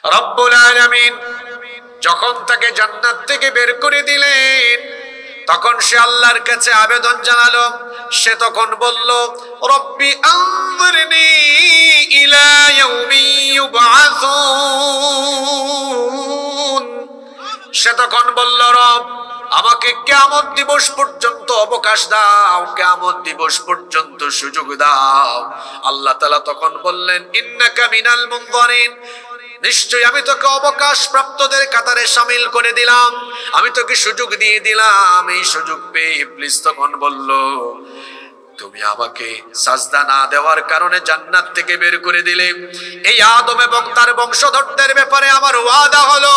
রব্বুল আলামিন যখন তাকে জান্নাত থেকে বের করে দিলেন, তখন সে আল্লাহর কাছে আবেদন জানালো। সে তখন বলল, রব্বি আনজিরনি ইলা ইয়াউমি ইউবআসুন। সে তখন বলল, রব আমাকে কিয়ামত দিবস পর্যন্ত অবকাশ দাও, কিয়ামত দিবস পর্যন্ত সুযোগ দাও। আল্লাহ তাআলা তখন বললেন, ইন্নাকা মিনাল মুনযারিন, নিশ্চয়ই আমি তোকে অবকাশ প্রাপ্তদের কাতারে শামিল করে দিলাম, আমি তোকে সুযোগ দিয়ে দিলাম। এই সুযোগ পেয়ে ইবলিস তখন বলল, তুমি আমাকে সাজদা না দেওয়ার কারণে জান্নাত থেকে বের করে দিলে, এই আদম এবং তার বংশধরদের ব্যাপারে আমার ওয়াদা হলো,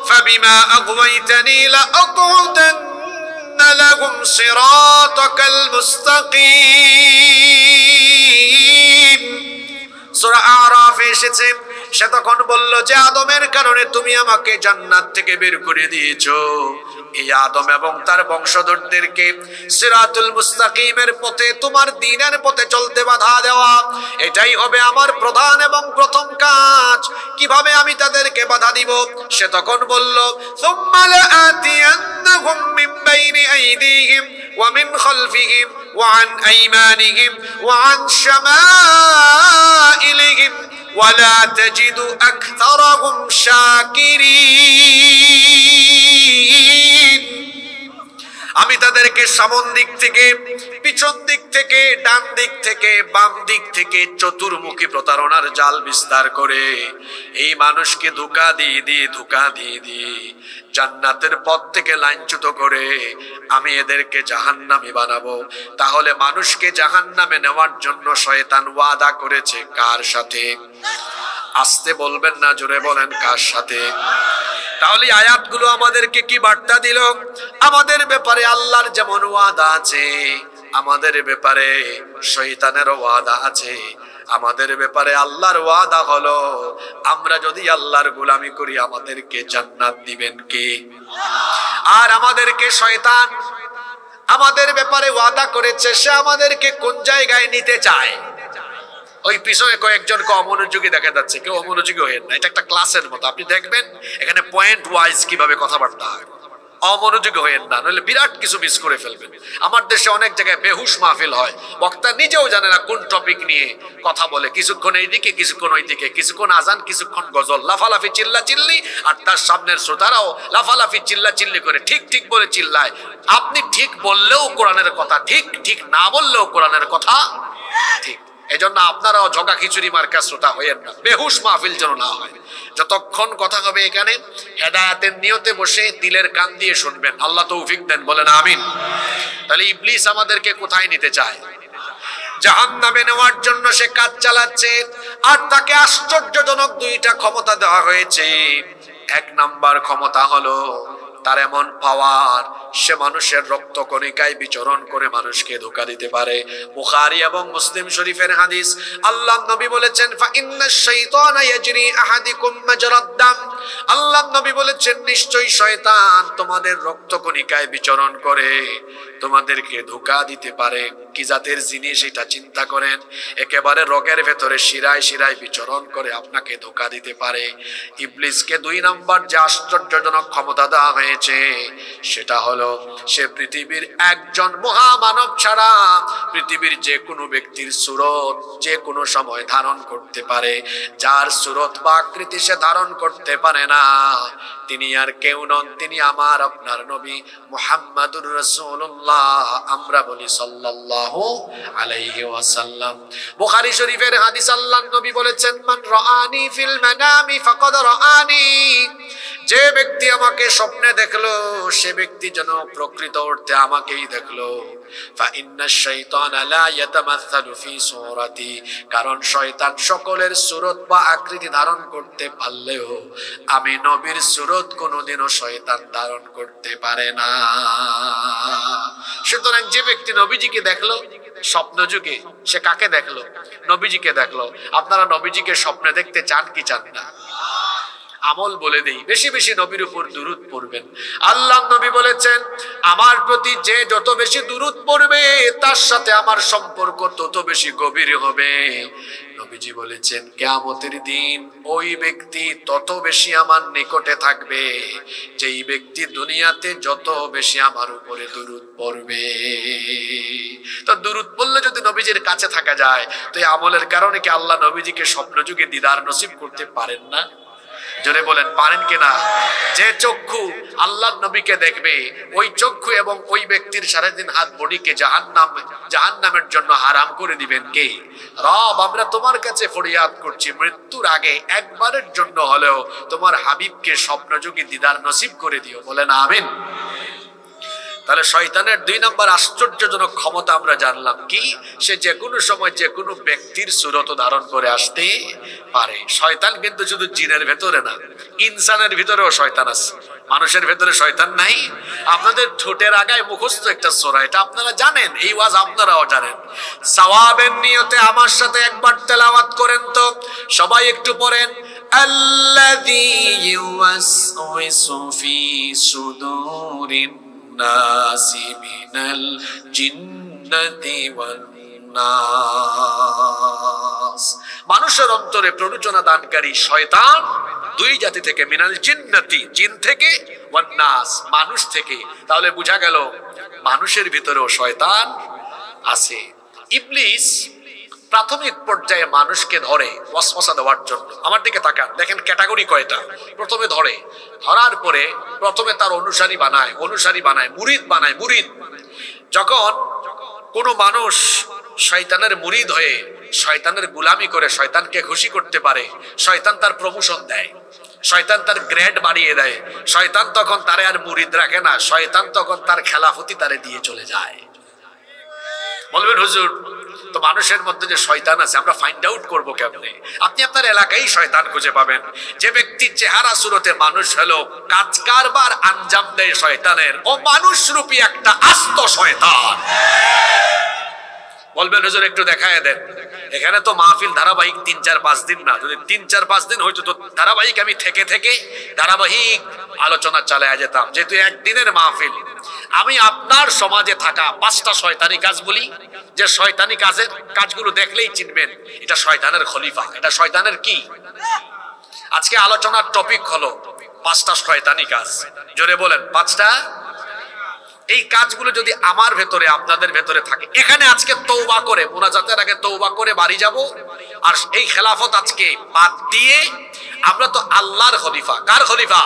ফাবিমা আগওয়াইতানি লাআকুদান্না লাহুম সিরাতাকাল মুস্তাকিম। সূরা আরাফে এসেছে। সে তখন বলল যে আদমের কারণে তুমি আমাকে জান্নাত থেকে বের করে দিয়েছো, এই আদম এবং তার বংশধরদেরকে সিরাতুল মুস্তাকিমের পথে, তোমার দ্বীনের পথে চলতে বাধা দেওয়া, এটাই হবে আমার প্রধান এবং প্রথম কাজ। কিভাবে আমি তাদেরকে বাধা দিব? সে তখন বলল, সুম্মা লাআতিয়ান্নাহুম মিন বাইনি আইদিহিম ওয়া মিন খালফিহিম ওয়া আন আইমানিহিম ওয়া আন শামাইলিহিম ওয়ালা তাজিদু আকতারাহুম শাকিরিন। আমি তাদেরকে সামন দিক থেকে, পিছন দিক থেকে, ডান দিক থেকে, বাম দিক থেকে চতুর্মুখী প্রতারণার জাল বিস্তার করে এই মানুষকে ধোঁকা দিয়ে দিয়ে জান্নাতের পথ থেকে লাঞ্ছিত করে আমি এদেরকে জাহান্নামী বানাবো। তাহলে মানুষকে জাহান্নামে নেওয়ার জন্য শয়তান ওয়াদা করেছে কার সাথে? আস্তে বলবেন না, জোরে বলেন, কার সাথে? তাহলে আয়াতগুলো আমাদেরকে কি বার্তা দিল? আমাদের ব্যাপারে আল্লাহর যেমন ওয়াদা আছে, আমাদের ব্যাপারে শয়তানের ওয়াদা আছে। আমাদের ব্যাপারে আল্লাহর ওয়াদা হলো, আমরা যদি আল্লাহর গোলামি করি আমাদেরকে জান্নাত দিবেন কে? আর আমাদেরকে শয়তান আমাদের ব্যাপারে ওয়াদা করেছে, সে আমাদেরকে কোন জায়গায় নিতে চায়? ওই পিছনে কয়েকজনকে অমনোযোগী দেখা যাচ্ছে, কেউ অমনোযোগী হয়ে না। এটা একটা ক্লাসের মতো, আপনি দেখবেন এখানে পয়েন্ট ওয়াইজ কিভাবে কথাবার্তা হয়। অমনোযোগী হয়ে না, নইলে বিরাট কিছু মিস করে ফেলবেন। আমার দেশে অনেক জায়গায় বেহুশ মাহফিল হয়, বক্তা নিজেও জানে না কোন টপিক নিয়ে কথা বলে। কিছুক্ষণ এইদিকে, কিছুক্ষণ ওইদিকে, কিছুক্ষণ আজান, কিছুক্ষণ গজল, লাফালাফি চিল্লা চিল্লি, আর তার সামনের শ্রোতারাও লাফালাফি চিল্লা চিল্লি করে ঠিক ঠিক বলে চিল্লায়। আপনি ঠিক বললেও কোরআনের কথা ঠিক, ঠিক না বললেও কোরআনের কথা ঠিক। এজন্য আপনারাও ঝগা খিচুড়ি মার্কা শ্রোতা হয়েন না, বেহুশ মাহফিল যেন না হয়। যতক্ষণ কথা হবে এখানে হেদায়েতের নিয়তে বসে দিলের কান দিয়ে শুনবেন। আল্লাহ তৌফিক দেন, বলেন আমিন। তাহলে ইবলিস আমাদেরকে কোথায় নিতে চায়? জাহান্নামে নেওয়ার জন্য সে কাজ চালাচ্ছে। আর তাকে আশ্চর্যজনক দুইটা ক্ষমতা দেওয়া হয়েছে। এক নাম্বার ক্ষমতা হলো তার এমন পাওয়ার, সে মানুষের রক্ত কণিকায় বিচরণ করে মানুষকে ধোঁকা দিতে পারে। বুখারী এবং মুসলিম শরীফের হাদিস, আল্লাহর নবী বলেছেন, ফা ইন্নাশ শাইতানা ইয়াজরি আহাদিকুম মাজরাদ দাম। আল্লাহর নবী বলেছেন, নিশ্চয়ই শয়তান তোমাদের রক্ত কণিকায় বিচরণ করে তোমাদেরকে ধোঁকা দিতে পারে। কি জাতের জিনিস এটা চিন্তা করেন। একেবারে রগের ভেতরে শিরায় শিরায় বিচরণ করে আপনাকে ধোঁকা দিতে পারে। ইবলিসকে দুই নাম্বার যে আশ্চর্যজনক ক্ষমতা দেওয়া হয়েছে, সেটা হলো সে পৃথিবীর একজন মহামানব ছাড়া পৃথিবীর যে কোনো ব্যক্তির সুরত যে কোনো সময় ধারণ করতে পারে। যার সুরত বা আকৃতি সে ধারণ করতে পারে না, তিনি আর কেউ নন, তিনি আমার আপনার নবী মুহাম্মাদুর রাসূলুল্লাহ। আমরা বলি সাল্লাল্লাহু আলাইহি ওয়াসাল্লাম। বুখারী শরীফের হাদিস, আল্লাহর নবী বলেছেন, মান রাআনি ফিল মানামি ফাকাদ রাআনি। যে ব্যক্তি আমাকে স্বপ্নে দেখলো সে ব্যক্তি যেন প্রকৃত অর্থে আমাকেই দেখলো। ফা ইন্নাশ শাইতানা লা ইয়াতামাসসালু ফি সূরাতি। কারণ শয়তান সকলের সুরত বা আকৃতি ধারণ করতে পারলেও আমি নবীর সুরত কোনোদিনও শয়তান ধারণ করতে পারে না। সুতরাং যে ব্যক্তি নবীজিকে দেখলো স্বপ্ন যুগে, সে কাকে দেখলো? নবীজিকে দেখলো। আপনারা নবীজিকে স্বপ্নে দেখতে চান কি চান না? আমল বলে দেই, বেশি বেশি নবীর উপর দুরূদ পড়বেন। আল্লাহ নবী বলেছেন, আমার প্রতি যে যত বেশি দুরূদ পড়বে তার সাথে আমার সম্পর্ক তত বেশি গভীর হবে। নবীজি বলেছেন, কিয়ামতের দিন ওই ব্যক্তি তত বেশি আমার নিকটে থাকবে যেই ব্যক্তি দুনিয়াতে যত বেশি আমার উপরে দুরূদ পড়বে। তো দুরূদ পড়লে যদি নবীজির কাছে থাকা যায়, তো এই আমলের কারণে কি আল্লাহ নবীজিকে স্বপ্নযুগে দিদার নসিব করতে পারেন না? জোরে বলেন, পারেন কিনা? যে চক্ষু আল্লাহর নবীকে দেখবে, ওই চক্ষু এবং ওই ব্যক্তির সারাদিন হাত বডিকে জাহান্নামের জন্য হারাম করে দিবেন কে? রব, আমরা তোমার কাছে ফরিয়াদ করছি, মৃত্যুর আগে একবারের জন্য হলেও তোমার হাবিবকে স্বপ্নযোগী দিদার নসিব করে দিও। বলেন আমিন। তাহলে শয়তানের 2 নম্বর আশ্চর্যজনক ক্ষমতা আমরা জানলাম কি? সে যে কোনো সময় যে কোনো ব্যক্তির সুরত ধারণ করে আসতে পারে। শয়তান কিন্তু শুধু জিনের ভেতরে না, ইনসানের ভিতরেও শয়তান আছে। মানুষের ভেতরে শয়তান নাই? আপনাদের ঠোঁটের আগায় মুখস্থ একটা সূরা, এটা আপনারা জানেন, এই ওয়াজ আপনারাও জানেন। সওয়াবের নিয়তে আমার সাথে একবার তেলাওয়াত করেন তো, সবাই একটু পড়েন। আল্লাযী ইউওয়াসওয়িসু ফি সুদুরিন নাসি মিনাল জিন্নাতি ওয়ান নাস। মানুষের অন্তরে প্ররোচনা দানকারী শয়তান 2 জাতি থেকে, মিনাল জিন্নাতি জিন থেকে, ওয়ান নাস মানুষ থেকে। তাহলে বোঝা গেল মানুষের ভিতরেও শয়তান আছে। ইবলিস প্রাথমিক পর্যায়ে মানুষকে ধরে ওয়াসওয়াসা দেওয়ার জন্য। আমার দিকে তাকান, দেখেন ক্যাটাগরি কয়টা। প্রথমে ধরার পরে প্রথমে তার অনুসারী বানায়, মুরিদ বানায়। মুরিদ, যখন কোনো মানুষ শয়তানের মুরিদ হয়ে শয়তানের গোলামি করে শয়তানকে খুশি করতে পারে, শয়তান তার প্রমোশন দেয়, শয়তান তার গ্রেড বাড়িয়ে দেয়। শয়তান তখন তারে আর মুরিদ রাখে না, শয়তান তখন তার খেলাফতি তারে দিয়ে চলে যায়। বলবেন হুজুর, তো মানুষের মধ্যে যে শয়তান আছে আমরা ফাইন্ড আউট করবো কেমনে? আপনি আপনার এলাকায় শয়তান খুঁজে পাবেন। যে ব্যক্তির চেহারা সুরতে মানুষ হলো, কাজ কারবার আঞ্জাম দেয় শয়তানের, ও মানুষ রূপী একটা আস্ত শয়তান। বলবেন হুজুর একটু দেখায় দেন। এখানে তো মাহফিল ধারাবাহিক 3-4-5 দিন না, যদি 3-4-5 দিন হইতো তো ধারাবাহিক আমি থেকে ধারাবাহিক আলোচনা চালিয়ে যেতাম। যেহেতু একদিনের মাহফিল, আমি আপনার সমাজে থাকা 5টা শয়তানি কাজ বলি, যে শয়তানি কাজগুলো দেখলেই চিনবেন এটা শয়তানের খলিফা, এটা শয়তানের কি। আজকে আলোচনার টপিক হলো 5টা শয়তানি কাজ। জোরে বলেন 5টা। এই কাজগুলো যদি আমার ভেতরে আপনাদের ভেতরে থাকে, এখানে আজকে তওবা করে, মুনাজাতের আগে তওবা করে বাড়ি যাব। আর এই খেলাফত আজকে বাদ দিয়ে আমরা তো আল্লাহর খলিফা। কার খলিফা?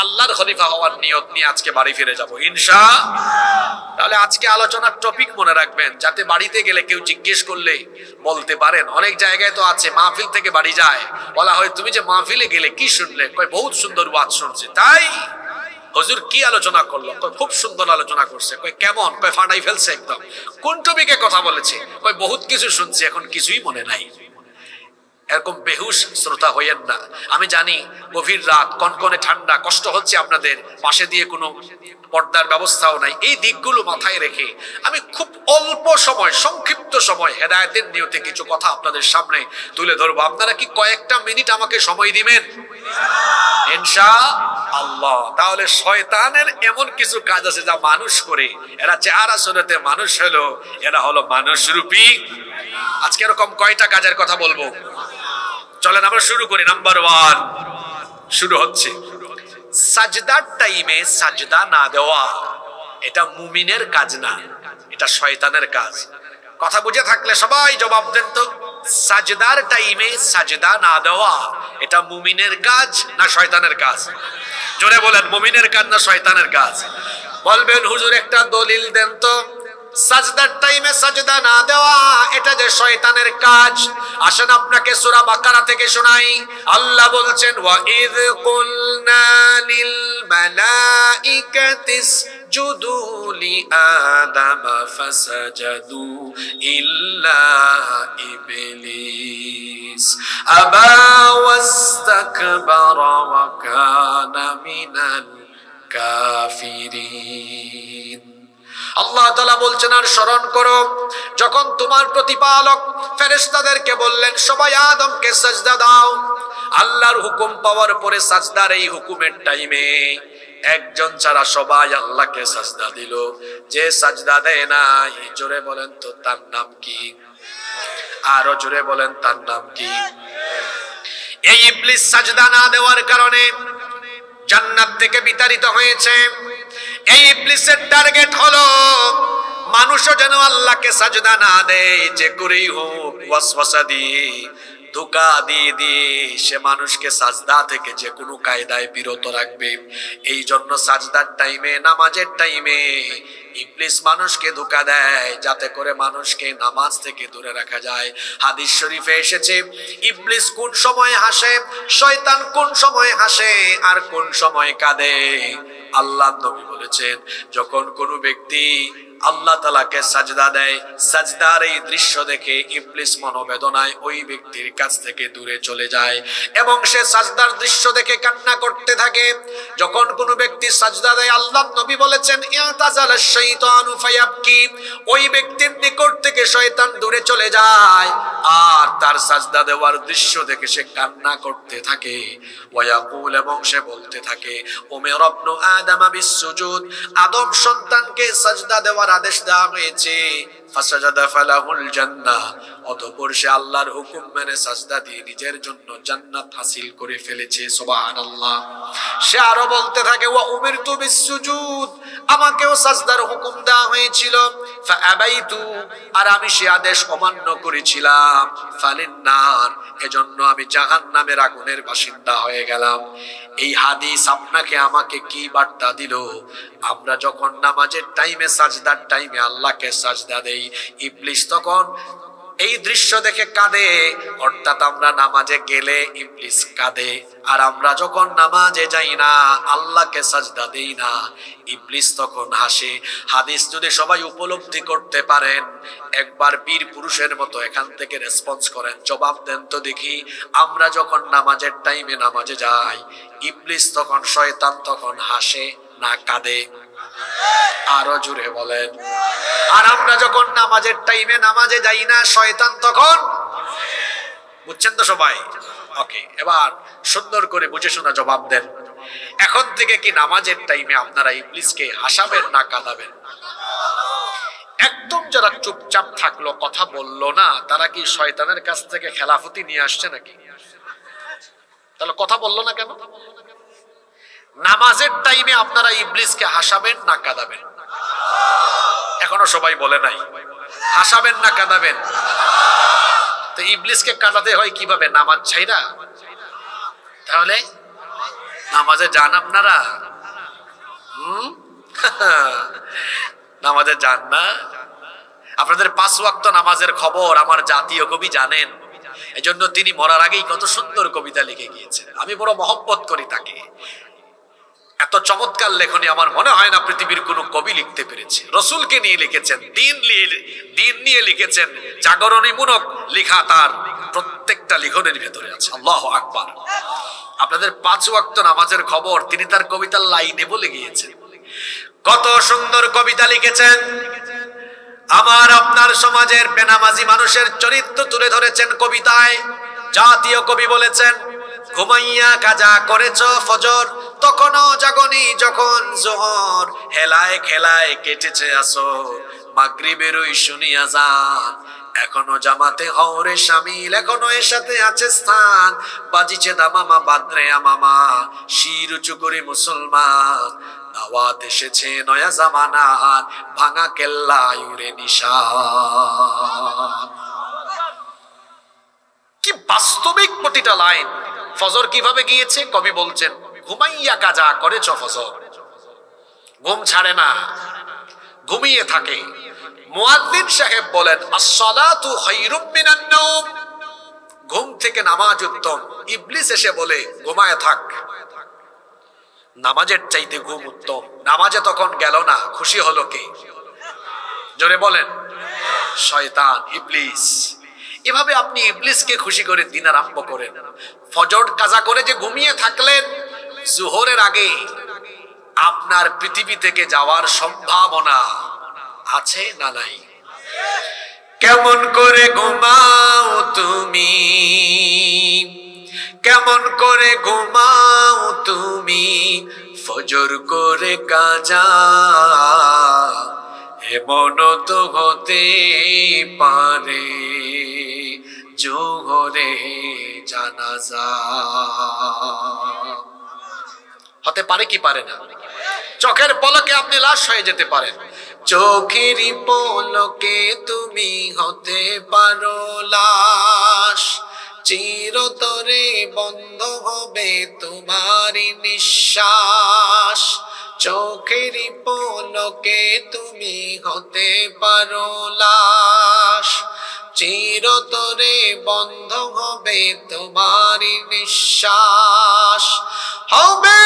আল্লাহর খলিফা হওয়ার নিয়ত নিয়ে আজকে বাড়ি ফিরে যাব ইনশাআল্লাহ। তাহলে আজকে আলোচনার টপিক মনে রাখবেন, যাতে বাড়িতে গেলে কেউ জিজ্ঞেস করলে বলতে পারেন। অনেক জায়গায় তো আছে মাহফিল থেকে বাড়ি যায়, বলা হয় তুমি যে মাহফিলে গেলে কি শুনলে? কয় বহুত সুন্দর ওয়াজ শুনছি। তাই হুজুর কি আলোচনা করলো? কয় খুব সুন্দর আলোচনা করছে। কয় কেমন? কয় ফাটাই ফেলছে একদম। কোন টপিকে কথা বলেছে? কয় বহুত কিছু শুনছি, এখন কিছুই মনে নাই। এরকম বেহুশ শ্রোতা হইয়েন না। আমি জানি গভীর রাত, কনকনে ঠান্ডা, কষ্ট হচ্ছে আপনাদের, পাশে দিয়ে কোনো পর্দার ব্যবস্থাও নাই। এই দিকগুলো মাথায় রেখে আমি খুব অল্প সময়, সংক্ষিপ্ত সময় হেদায়েতের নিয়তে কিছু কথা আপনাদের সামনে তুলে ধরবো। আপনারা কি কয়েকটা মিনিট আমাকে সময় দিবেন ইনশাআল্লাহ? তাহলে শয়তানের এমন কিছু কাজ আছে যা মানুষ করে, এরা চেহারা সুরতে মানুষ হলো, এরা হলো মানুষ রূপী। আজকে এরকম কয়টা কাজের কথা বলবো, চলেন আমরা শুরু করি। নাম্বার 1 শুরু হচ্ছে সাজদার টাইমে সাজদা না দেওয়া। এটা মুমিনের কাজ না, এটা শয়তানের কাজ। কথা বুঝে থাকলে সবাই জবাব দেন তো, সাজদার টাইমে সাজদা না দেওয়া এটা মুমিনের কাজ না শয়তানের কাজ? জোরে বলেন, মুমিনের কাজ না শয়তানের কাজ? বলবেন হুজুর একটা দলিল দেন তো। সাজদার টাইমে সাজদা না দেওয়া এটা যে শয়তানের কাজ, আসেন আপনাকে সূরা বাকারা থেকে শোনাই। আল্লাহ বলছেন, ওয়া ইয কুলনা লিল মালাইকাতি ইসজুদু লি আদম ফাসাজাদু ইল্লা ইবলিস আবা ওয়াস্তাকবারা ওয়া কানা মিনাল কাফিরিন। আল্লাহ তাআলা বলছেন, আর স্মরণ করো যখন তোমার প্রতিপালক ফেরেশতাদেরকে বললেন সবাই আদমকে সাজদা দাও। আল্লাহর হুকুম পাওয়ার পরে সাজদার এই হুকুমের টাইমে একজন ছাড়া সবাই আল্লাহকে সাজদা দিল। যে সাজদা দেয় নাই, জোরে বলেন তো তার নাম কি? আরো জোরে বলেন তার নাম কি? এই ইবলিস সাজদা না দেওয়ার কারণে জান্নাত থেকে বিতাড়িত হয়েছে। এই ইবলিসের টার্গেট হলো মানুষও যেন আল্লাহকে সাজদা না দেয়, যে করেই হোক ওয়াসওয়াসা দিয়ে ধোঁকা দিয়ে দিয়ে সে মানুষকে সাজদা থেকে যে কোনো কায়দায় বিরত রাখবে। এই জন্য সাজদার টাইমে, নামাজের টাইমে ইবলিস মানুষকে ধোঁকা দেয় যাতে করে মানুষকে নামাজ থেকে দূরে রাখা যায়। হাদিস শরীফে এসেছে ইবলিস কোন সময় হাসে, শয়তান কোন সময় হাসে আর কোন সময় কাঁদে। আল্লাহর নবী বলেছেন, যখন কোনো ব্যক্তি আল্লাহ তাআলাকে সাজদা দেয়, সাজদার এই দৃশ্য দেখে ইবলিস মনোবেদনায় ওই ব্যক্তির কাছ থেকে দূরে চলে যায় এবং সে সাজদার দৃশ্য দেখে কান্না করতে থাকে। যখন কোনো ব্যক্তি সাজদা দেয়, আল্লাহর নবী বলেছেন ইয়াতাজালাশ শাইতানু ফায়াবকি, ওই ব্যক্তির নিকট থেকে শয়তান দূরে চলে যায় আর তার সাজদা দেওয়ার দৃশ্য দেখে সে কান্না করতে থাকে। ওয়ায়াকুল, এবং সে বলতে থাকে উমিরা ইবনু আদম বিসসুজুদ, আদম সন্তানকে সাজদা দেওয়ার আদেশ দেওয়া হয়েছে। ফাসাজাদা ফালাহুল জান্নাহ, অতঃপর সে আল্লাহর হুকুম মেনে সাজদা দিয়ে নিজের জন্য জান্নাত হাসিল করে ফেলেছে। সুবহানাল্লাহ। সে আরো বলতে থাকে ওয়া উমিরতু বিসসুজুদ, আমাকেও সাজদার হুকুম দেওয়া হয়েছিল। ফাআবাইতু, আর আমি সে আদেশ অমান্য করেছিলাম। ফালিন্নার, এজন্য আমি জাহান্নামের আগুনের বাসিন্দা হয়ে গেলাম। এই হাদিস আপনাকে আমাকে কি বার্তা দিল? আমরা যখন নামাজের টাইমে, সাজদার টাইমে আল্লাহকে সাজদা দেই, ইবলিস তখন এই দৃশ্য দেখে কাঁদে, অর্থাৎ আমরা নামাজে গেলে ইবলিস কাঁদে। আর আমরা যখন নামাজে যাই না, আল্লাহকে সাজদা দেই না, ইবলিস তখন হাসে। হাদিস যদি সবাই উপলব্ধি করতে পারেন, একবার বীর পুরুষের মতো এখান থেকে রেসপন্স করেন, জবাব দেন তো দেখি। আমরা যখন নামাজের টাইমে নামাজে যাই, ইবলিস তখন, শয়তান তখন হাসে না কাঁদে? আরো জোরে বলেন। আর আমরা যখন নামাজের টাইমে নামাজে যাই না, শয়তান তখন, বুঝছেন তো সবাই? ওকে, এবার সুন্দর করে বুঝে শোনা জবাব দেন। এখন থেকে কি নামাজের টাইমে আপনারা ইবলিসকে হাসাবেন না কাঁদাবেন? একদম যারা চুপচাপ থাকলো, কথা বললো না, তারা কি শয়তানের কাছ থেকে খেলাফতি নিয়ে আসছে নাকি? তাহলে কথা বললো না কেন? নামাজের টাইমে আপনারা ইবলিসকে হাসাবেন না কাঁদাবেন? এখনো সবাই বলে নাই। হাসাবেন না কাঁদাবেন? তো ইবলিসকে কাঁদাতে হয় কিভাবে? নামাজ ছাইরা? তাহলে নামাজে যান আপনারা? নামাজে যান না? আপনাদের 5 ওয়াক্ত নামাজের খবর আমার জাতীয় কবি জানেন। এজন্য তিনি মরার আগেই কত সুন্দর কবিতা লিখে গিয়েছেন। আমি বড় মহব্বত করি তাকে। এত চমৎকার লেখনী আমার মনে হয় না পৃথিবীর কোনো কবি লিখতে পেরেছে। রসুলকে নিয়ে লিখেছেন, দিন নিয়ে লিখেছেন, জাগরণীমূলক লেখা তার প্রত্যেকটা লিখনের ভেতরে আছে। আল্লাহু আকবার। আপনাদের 5 ওয়াক্ত নামাজের খবর তিনি তার কবিতার লাইনে বলে গিয়েছেন। কত সুন্দর কবিতা লিখেছেন। আমার আপনার সমাজের বেনামাজি মানুষের চরিত্র তুলে ধরেছেন কবিতায়। জাতীয় কবি বলেছেন, ঘুমাইয়া কাজা করেছ ফজর, তখনও জাগনি যখন জোহর, হেলায় খেলায় কেটেছে আসর, মাগরিবের ওই শুনিয়া যান, এখনো জামাতে হওরে শামিল, এখনো এর সাথে আছে স্থান, বাজিছে দামামা বাদরে আমামা, শির উঁচু করে মুসলমান, দাওয়াত এসেছে নয়া জামানার, ভাঙা কেল্লা উড়ে নিশান। কি বাস্তবিক প্রতিটা লাইন। ফজর কিভাবে গিয়েছে কবি বলছেন, ঘুমাইয়া কাজা করেছ ফজর, ঘুম ছাড়ে না, ঘুমিয়ে থাকে। মুয়াজ্জিন সাহেব বলেন, আসসালাতু খায়রুম মিনান নাওম, ঘুম থেকে নামাজ উত্তম। ইবলিস এসে বলে, ঘুমায় থাক, নামাজের চাইতে ঘুম উত্তম। নামাজে তখন গেল না, খুশি হলো কে? জোরে বলেন। শয়তান, ইবলিস। এভাবে আপনি ইবলিসকে খুশি করে দিন আরম্ভ করেন। ফজর কাজা করে যে ঘুমিয়ে থাকলেন, জোহরের আগে আপনার পৃথিবী থেকে যাওয়ার সম্ভাবনা আছে না নাই? কেমন করে ঘুমাও তুমি, কেমন করে ঘুমাও তুমি, ফজর করে কাজা, এমন তো হতে পারে জোহরে জানাজা। হতে পারে কি পারে না? চোখের পলকে আপনি লাশ হয়ে যেতে পারেন। চোখেরই পলকে তুমি হতে পারো লাশ, চিরতরে বন্ধ হবে তোমারই নিঃশ্বাস। চোখেরই পলকে তুমি হতে পারো লাশ, চিরতরে বন্ধ হবে তোমারই নিঃশ্বাস। হবে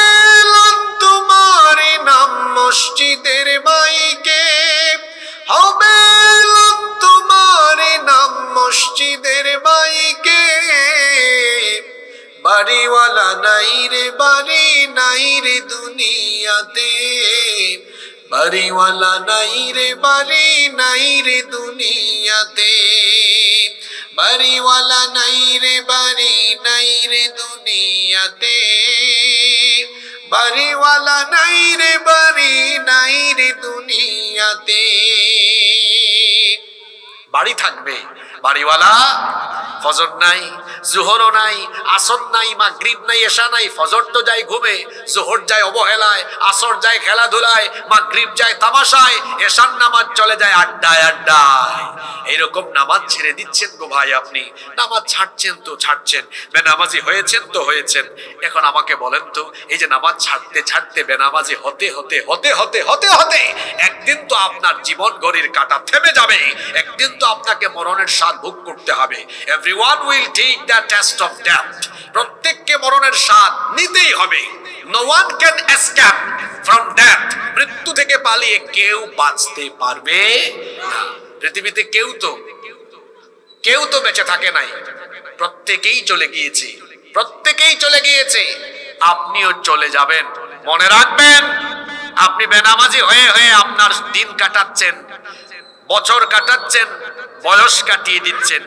তোমার নাম মসজিদের মাইকে, হবে তোমার নাম মসজিদের মাইকে। বাড়িওয়ালা নাই রে বাড়ি নাই রে দুনিয়াতে, বাড়িওয়ালা নাই রে বাড়ি নাই রে দুনিয়াতে, বাড়িওয়ালা নাই রে বাড়ি নাই রে দুনিয়াতে, বাড়িওয়ালা নাই রে বাড়ি নাই রে দুনিয়াতে। বাড়ি থাকবে, বাড়িওয়ালা ফজর নাই, জোহরও নাই, আসর নাই, মাগরিব নাই, এশা নাই। ফজর তো যায় ঘুমে, জোহর যায় অবহেলায়, আসর যায় খেলাধুলায়, মাগরিব যায় তামাশায়, এশার নামাজ চলে যায় আড্ডায় আড্ডায়। এইরকম নামাজ ছেড়ে দিচ্ছেন গো ভাই আপনি। নামাজ ছাড়ছেন তো ছাড়ছেন, বেনামাজি হয়েছেন তো হয়েছেন। এখন আমাকে বলেন তো, এই যে নামাজ ছাড়তে ছাড়তে বেনামাজি হতে হতে হতে হতে হতে হতে একদিন তো আপনার জীবন ঘড়ির কাঁটা থেমে যাবে, একদিন তো আপনাকে মরণের স্বাদ ভোগ করতে হবে। Everyone will take the test of death. প্রত্যেককে মরণের স্বাদ নিতেই হবে। No one can escape from death. মৃত্যু থেকে পালিয়ে কেউ বাঁচতে পারবে না। পৃথিবীতে কেউ তো বেঁচে থাকে নাই, প্রত্যেকেই চলে গিয়েছে, প্রত্যেকেই চলে গিয়েছে। আপনিও চলে যাবেন, মনে রাখবেন। আপনি বেনামাজি হয়ে হয়ে আপনার দিন কাটাচ্ছেন, বছর কাটাচ্ছেন, বয়স কাটিয়ে দিচ্ছেন।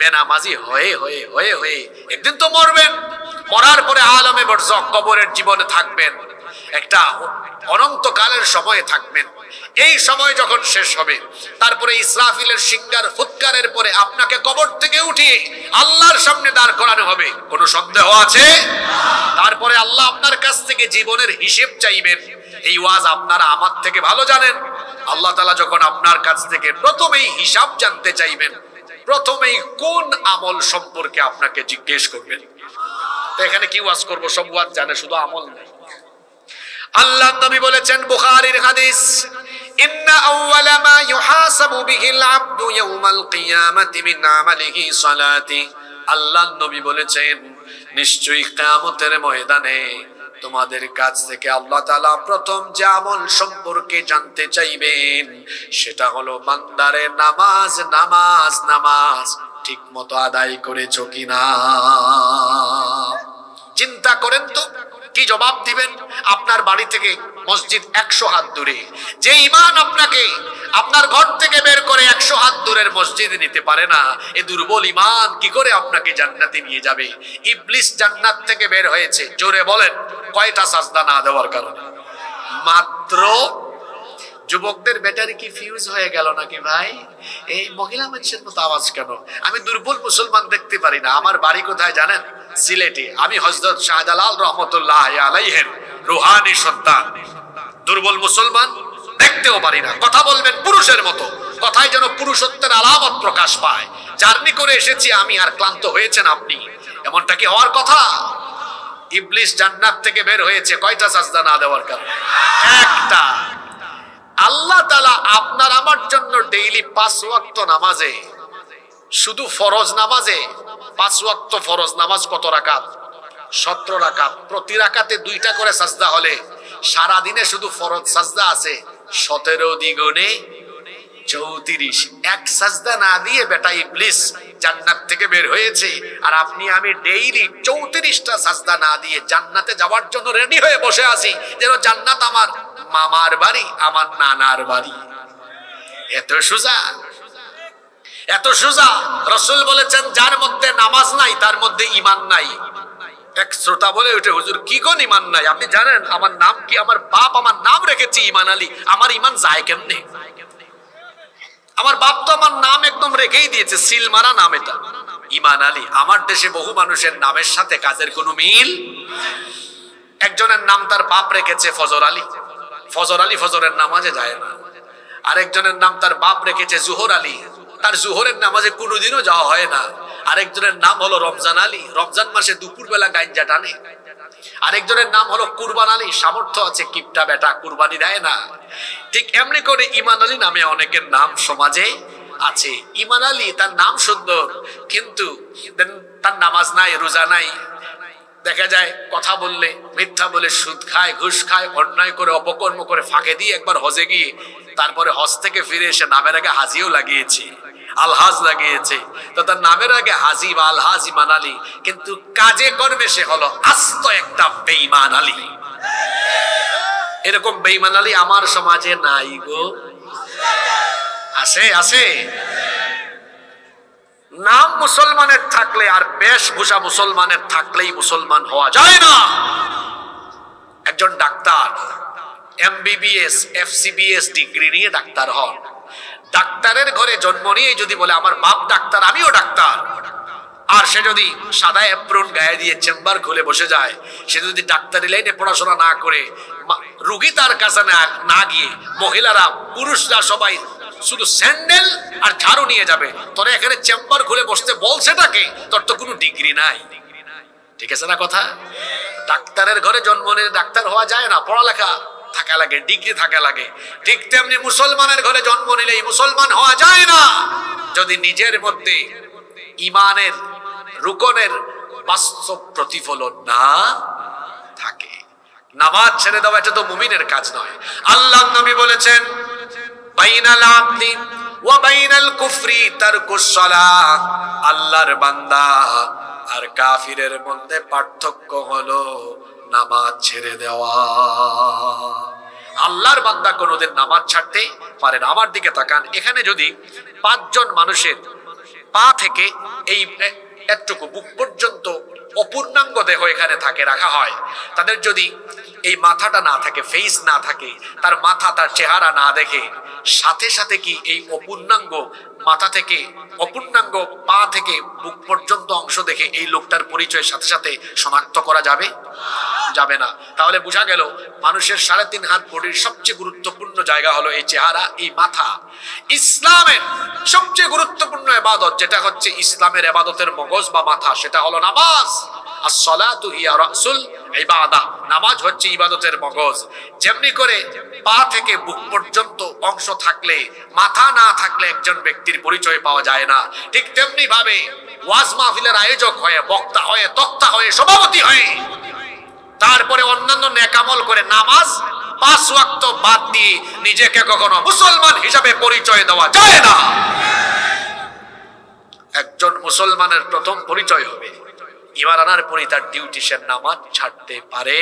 বেনামাজি হয়ে হয়ে হয়ে হয়ে একদিন তো মরবেন। মরার পরে আলমে বরজখ কবরের জীবনে থাকবেন, একটা অনন্তকালের সময়ে থাকবেন। এই সময় যখন শেষ হবে, তারপরে ইসরাফিলের সিংহার ফুৎকারের পরে আপনাকে কবর থেকে উঠিয়ে আল্লাহর সামনে দাঁড় করানো হবে। কোনো সন্দেহ আছে? তারপরে আল্লাহ আপনার কাছ থেকে জীবনের হিসেব চাইবেন। এই ওয়াজ আপনারা আমার থেকে ভালো জানেন। আল্লাহ তাআলা যখন আপনার কাছ থেকে প্রথমেই হিসাব জানতে চাইবেন, প্রথমেই কোন আমল সম্পর্কে আপনাকে জিজ্ঞেস করবেন। তো এখানে কি ওয়াজ করব? সব ওয়াজ জানে, শুধু আমল নেই। আল্লাহ নবী বলেছেন, বুখারীর হাদিস, ইন্না আউওয়ালা মা ইউহাসাবু বিহিল আবদু ইয়াউমাল কিয়ামাতি মিন আমালিহি সালাতি। আল্লাহ নবী বলেছেন, নিশ্চয়ই কিয়ামতের ময়দানে তোমাদের কাছ থেকে আল্লাহ তাআলা প্রথম যে আমল সম্পর্কে জানতে চাইবেন সেটা হলো বান্দারে নামাজ নামাজ নামাজ ঠিক মতো আদায় করেছো কিনা। চিন্তা করেন তো কি জবাব দিবেন। আপনার বাড়ি থেকে মসজিদ 100 হাত দূরে, যে ঈমান আপনাকে আপনার ঘর থেকে বের করে 100 হাত দূরের মসজিদে নিতে পারে না, এই দুর্বল ঈমান কি করে আপনাকে জান্নাতে নিয়ে যাবে? ইবলিস জান্নাত থেকে বের হয়েছে, জোরে বলেন, কয়টা সাজদা না দেওয়ার কারণে? মাত্র। যুবকদের ব্যাটারি কি ফিউজ হয়ে গেল নাকি ভাই? এই মহিলা মানুষের মতো আওয়াজ কেন? আমি দুর্বল মুসলমান দেখতে পারি না। আমার বাড়ি কোথায় জানেন? সিলেটে। আমি হযরত শাহজালাল রহমতুল্লাহ আলাইহির রুহানি সন্তান। দুর্বল মুসলমান দেখতেও পারি না। কথা বলবেন পুরুষের মতো, কথায় যেন পুরুষত্বের আলামত প্রকাশ পায়। জার্নি করে এসেছি আমি, আর ক্লান্ত হয়েছেন আপনি, এমনটা কি হওয়ার কথা? ইবলিস জান্নাত থেকে বের হয়েছে কয়টা সাজদা না দেওয়ার কারণে? একটা। আল্লাহ তাআলা আপনার আমার জন্য ডেইলি 5 ওয়াক্ত নামাজে, শুধু ফরজ নামাজে 5 ওয়াক্ত ফরজ নামাজ কত রাকাত? 17 রাকাত। প্রতি রাকাতে 2টা করে সাজদা হলে সারা দিনে শুধু ফরজ সাজদা আছে 17 দ্বিগুণে 34। এক সাজদা না দিয়ে বেটা ইবলিস জান্নাত থেকে বের হয়েছে, আর আপনি আমি ডেইলি 34টা সাজদা না দিয়ে জান্নাতে যাওয়ার জন্য রেডি হয়ে বসে আছি, যেন জান্নাত আমার মামার বাড়ি, আমার নানার বাড়ি। এত সোজা, এত সোজা। রাসূল বলেছেন যার মধ্যে নামাজ নাই তার মধ্যে ঈমান নাই। এক শ্রোতা বলে ওঠে, হুজুর কি কোন ঈমান নাই? আপনি জানেন আমার নাম কি? আমার বাপ আমার নাম রেখেছে ঈমান আলী, আমার ঈমান যায় কেমনে? আমার বাপ তো আমার নাম একদম রেখেই দিয়েছে, সিলমারা নাম এটা, ঈমান আলী। আমার দেশে বহু মানুষের নামের সাথে কাজের কোনো মিল। একজনের নাম তার বাপ রেখেছে ফজর আলী, ফজর আলী ফজরের নামাজে যায় না। আরেকজনের নাম তার বাপ রেখেছে জোহর আলী, তার জোহরের নামাজে কোনোদিনও যাওয়া হয় না। আরেকজনের নাম হলো রমজান আলী, রমজান মাসে দুপুর বেলা গাঞ্জা টানে। আরেকজনের নাম হলো কুরবান আলী, সামর্থ্য আছে কিপটা বেটা, কুরবানি দেয় না। ঠিক এমনি করে ঈমান আলী নামে অনেকের নাম সমাজে আছে। ঈমান আলী তার নাম সুন্দর, কিন্তু তার নামাজ নাই, রোজা নাই। দেখা যায় কথা বললে মিথ্যা বলে, সুদ খায়, ঘুষ খায়, অন্যায় করে, অপকর্ম করে, ফাঁকে দিয়ে একবার হজে গিয়ে তারপরে হজ থেকে ফিরে এসে নামের আগে হাজিও লাগিয়েছে, আলহাজ লাগিয়েছে। তো তার নামের আগে হাজি বা আলহাজ ঈমান আলী, কিন্তু কাজে কর্মে সে হলো আস্ত একটা বেঈমান আলী। এরকম বেঈমান আলী আমার সমাজে নাই গো। আছে? আছে। নাম মুসলমানের থাকলে আর বেশভূষা মুসলমানের থাকলেই মুসলমান হওয়া যায় না। একজন ডাক্তার এমবিবিএস এফসিবিএস ডিগ্রি নিয়ে ডাক্তার হন, ডাক্তারের ঘরে জন্ম নিয়ে যদি বলে আমার বাপ ডাক্তার আমিও ডাক্তার, আর সে যদি সাদা এপ্রন গায়ে দিয়ে চেম্বার খুলে বসে যায়, সে যদি ডাক্তারি লাইনে পড়াশোনা না করে, রোগী তার কাছে না গিয়ে মহিলারা পুরুষরা সবাই শুধু স্যান্ডেল আর ঝাড়ু নিয়ে যাবে, তোরা এখানে চেম্বার খুলে বসতে বলছেটাকে? তোর তো কোনো ডিগ্রি নাই। ঠিক আছে না কথা? ডাক্তারের ঘরে জন্ম নিয়ে ডাক্তার হওয়া যায় না, পড়ালেখা থাকা লাগে, ডিগ্রি থাকা লাগে। ঠিক তেমনি মুসলমানের ঘরে জন্ম নিলেই মুসলমান হওয়া যায় না যদি নিজের মধ্যে ঈমানের রুকনের বাস্তব প্রতিফলন না থাকে। নামাজ ছেড়ে দেওয়া এটা তো মুমিনের কাজ নয়। আল্লাহর নবী বলেছেন বাইনাল আবদি ওয়া বাইনাল কুফরি তারকুস সালাহ, আল্লাহর বান্দা আর কাফিরের মধ্যে পার্থক্য হলো নামাজ ছেড়ে দেওয়া। আল্লাহর বান্দা কোনোদিন নামাজ ছাড়তে পারে না। আমার দিকে তাকান, এখানে যদি 5 জন মানুষের পা থেকে এই এতটুকু বুক পর্যন্ত অপূর্ণাঙ্গ দেহ এখানে থাকে, রাখা হয়, তাদের যদি এই মাথাটা না থাকে, ফেস না থাকে, তার মাথা তার চেহারা না দেখে, সাথে সাথে কি এই অপূর্ণাঙ্গ মাথা থেকে অপূর্ণাঙ্গ পা থেকে বুক পর্যন্ত অংশ দেখে এই লোকটার পরিচয় সাথে সাথে শনাক্ত করা যাবে? যাবে না। তাহলে বোঝা গেল মানুষের 3.5 হাত বডির সবচেয়ে গুরুত্বপূর্ণ জায়গা হলো এই চেহারা, এই মাথা। ইসলামের সবচেয়ে গুরুত্বপূর্ণ ইবাদত যেটা হচ্ছে ইসলামের ইবাদতের মগজ বা মাথা, সেটা হলো নামাজ। as-salatu hiya ra'sul ইবাদাহ, নামাজ হচ্ছে ইবাদতের মগজ। যেমনি করে পা থেকে বুক পর্যন্ত অংশ থাকলে, মাথা না থাকলে একজন ব্যক্তির পরিচয় পাওয়া যায় না, ঠিক তেমনি ভাবে ওয়াজ মাহফিলের আয়োজক হয়ে, বক্তা হয়ে, তক্তা হয়ে, সভাপতি হয়ে, তারপরে অন্যান্য নেকামল করে নামাজ 5 ওয়াক্ত বাদ দিয়ে নিজেকে কখনো মুসলমান হিসাবে পরিচয় দেওয়া যায় না। একজন মুসলমানের প্রথম পরিচয় হবে ঈমান আনার পরে তার ডিউটি, সে নামাজ ছাড়তে পারে।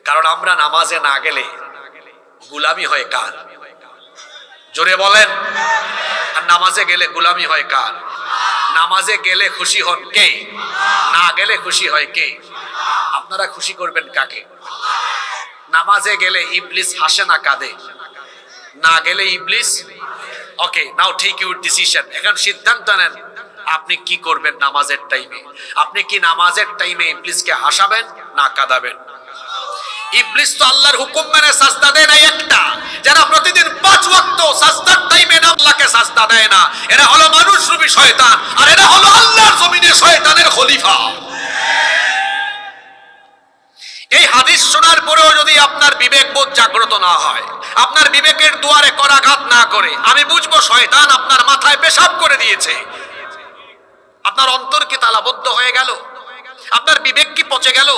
কারণ আমরা নামাজে না গেলে গোলামি হয় কার? জোরে বলেন। আর নামাজে গেলে গোলামি হয় কার? নামাজে গেলে খুশি হন কে? না গেলে খুশি হয় কে? আপনারা খুশি করবেন কাকে? নামাজে গেলে ইবলিস হাসে না কাঁদে? না গেলে ইবলিস। ওকে, নাও টেক ইউর ডিসিশন। এখন সিদ্ধান্ত নেন আপনি কি করবেন নামাজের টাইমে। আপনি কি নামাজের টাইমে ইবলিসকে হাসাবেন না কাঁদাবেন? ইবলিস তো আল্লাহর হুকুম মেনে সাজদা দেয় না একটা, যারা প্রতিদিন 5 ওয়াক্ত সাজদার টাইমে আল্লাহকে সাজদা দেয় না, এরা হলো মানুষরূপী শয়তান, আর এরা হলো আল্লাহর জমিনে শয়তানের খলিফা। এই হাদিস শোনার পরেও যদি আপনার বিবেকবোধ জাগ্রত না হয়, আপনার বিবেকের দুয়ারে করাঘাত না করে, আমি বুঝবো শয়তান আপনার মাথায় পেশাব করে দিয়েছে। আপনার অন্তর কি তালাবদ্ধ হয়ে গেল? আপনার বিবেক কি পচে গেল?